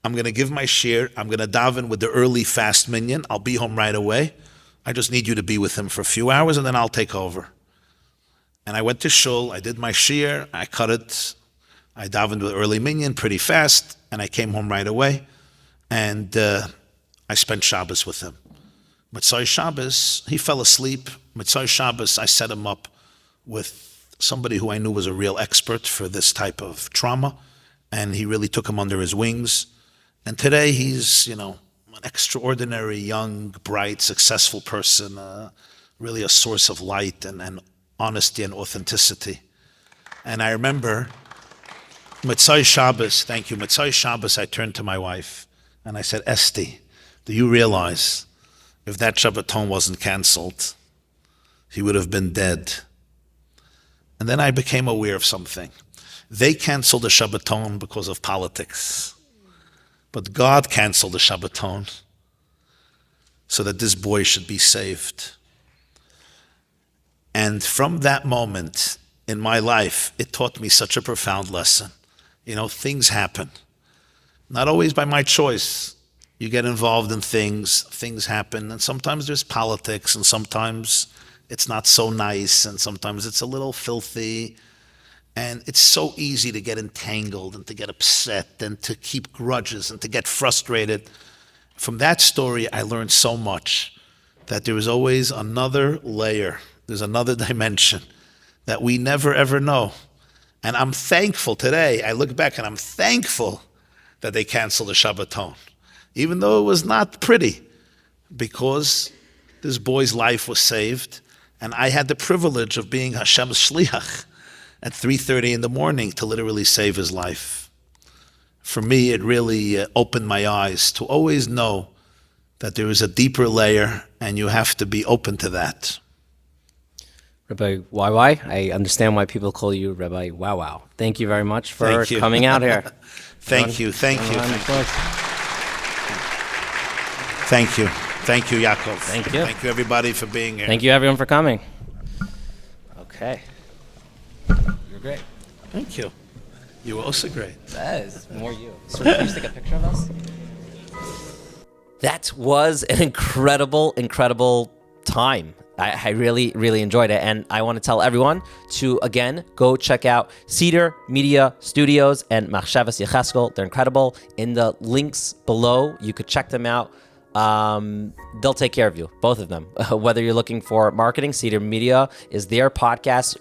I'm going to give my shiur. I'm going to daven with the early fast minyan. I'll be home right away. I just need you to be with him for a few hours, and then I'll take over. And I went to shul. I did my shiur. I cut it. I davened with early minyan pretty fast, and I came home right away. And I spent Shabbos with him. Motzei Shabbos, he fell asleep. Motzei Shabbos, I set him up with somebody who I knew was a real expert for this type of trauma, and he really took him under his wings. And today he's, an extraordinary, young, bright, successful person, really a source of light and honesty and authenticity. And I remember Motzei Shabbos, thank you, Motzei Shabbos, I turned to my wife and I said, Esty, do you realize if that Shabbaton wasn't canceled, he would have been dead? And then I became aware of something. They canceled the Shabbaton because of politics. But God canceled the Shabbaton so that this boy should be saved. And from that moment in my life, it taught me such a profound lesson. Things happen. Not always by my choice. You get involved in things happen, and sometimes there's politics, and sometimes it's not so nice, and sometimes it's a little filthy. And it's so easy to get entangled and to get upset and to keep grudges and to get frustrated. From that story, I learned so much that there is always another layer. There's another dimension that we never, ever know. And I'm thankful today. I look back and I'm thankful that they canceled the Shabbaton, even though it was not pretty, because this boy's life was saved. And I had the privilege of being Hashem's shliach at 3:30 in the morning to literally save his life. For me, it really opened my eyes to always know that there is a deeper layer, and you have to be open to that. Rabbi YY, I understand why people call you Rabbi Wow Wow. Thank you very much for coming out here. Thank you. Thank you, Yaakov. Thank you. Thank you, everybody, for being here. Thank you, everyone, for coming. Okay. You're great. Thank you. You were also great. That is more you. So can you take a picture of us? That was an incredible time. I really, really enjoyed it. And I want to tell everyone to, again, go check out Cedar Media Studios and Machshavas Yecheskel. They're incredible. In the links below, you could check them out. They'll take care of you, both of them. Whether you're looking for marketing, Cedar Media is there. Podcasts,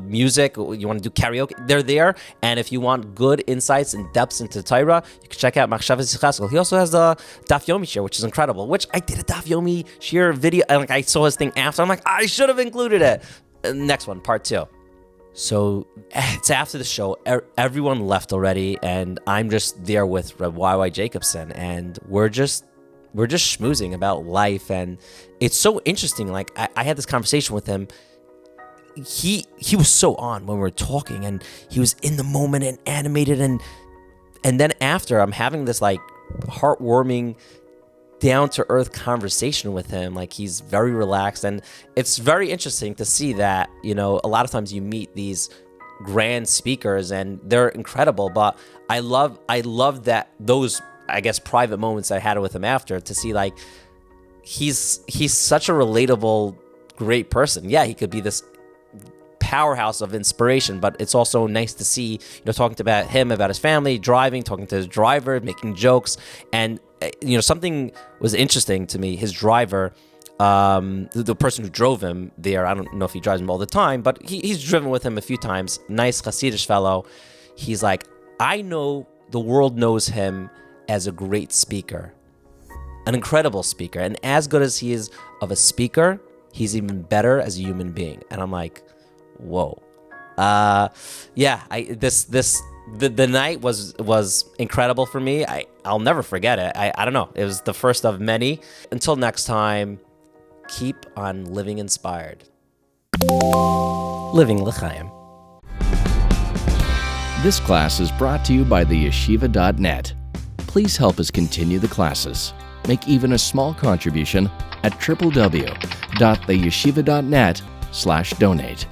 music, you want to do karaoke, they're there. And if you want good insights and depths into Torah, you can check out Machshavas Yecheskel. He also has a Daf Yomi share, which is incredible, which I did a Daf Yomi share video, and I saw his thing after. I'm like, I should have included it. Next one, part 2. So it's after the show. Everyone left already, and I'm just there with Rabbi YY Jacobson, and we're just schmoozing about life. And it's so interesting. Like I had this conversation with him. He was so on when we were talking, and he was in the moment and animated, and then after, I'm having this like heartwarming, down to earth conversation with him. Like he's very relaxed, and it's very interesting to see that, a lot of times you meet these grand speakers and they're incredible, but I love that those, I guess, private moments I had with him after, to see like he's such a relatable, great person. Yeah, he could be this powerhouse of inspiration, but it's also nice to see, talking about him, about his family, driving, talking to his driver, making jokes. And something was interesting to me. His driver, the person who drove him there, I don't know if he drives him all the time, but he's driven with him a few times. Nice Hasidish fellow. He's like, I know the world knows him as a great speaker, an incredible speaker, and as good as he is of a speaker, he's even better as a human being. And I'm like, whoa. The night was incredible for me. I'll never forget it. I don't know. It was the first of many. Until next time, keep on living inspired. Living L'chaim. This class is brought to you by theyeshiva.net. Please help us continue the classes. Make even a small contribution at www.theyeshiva.net/donate.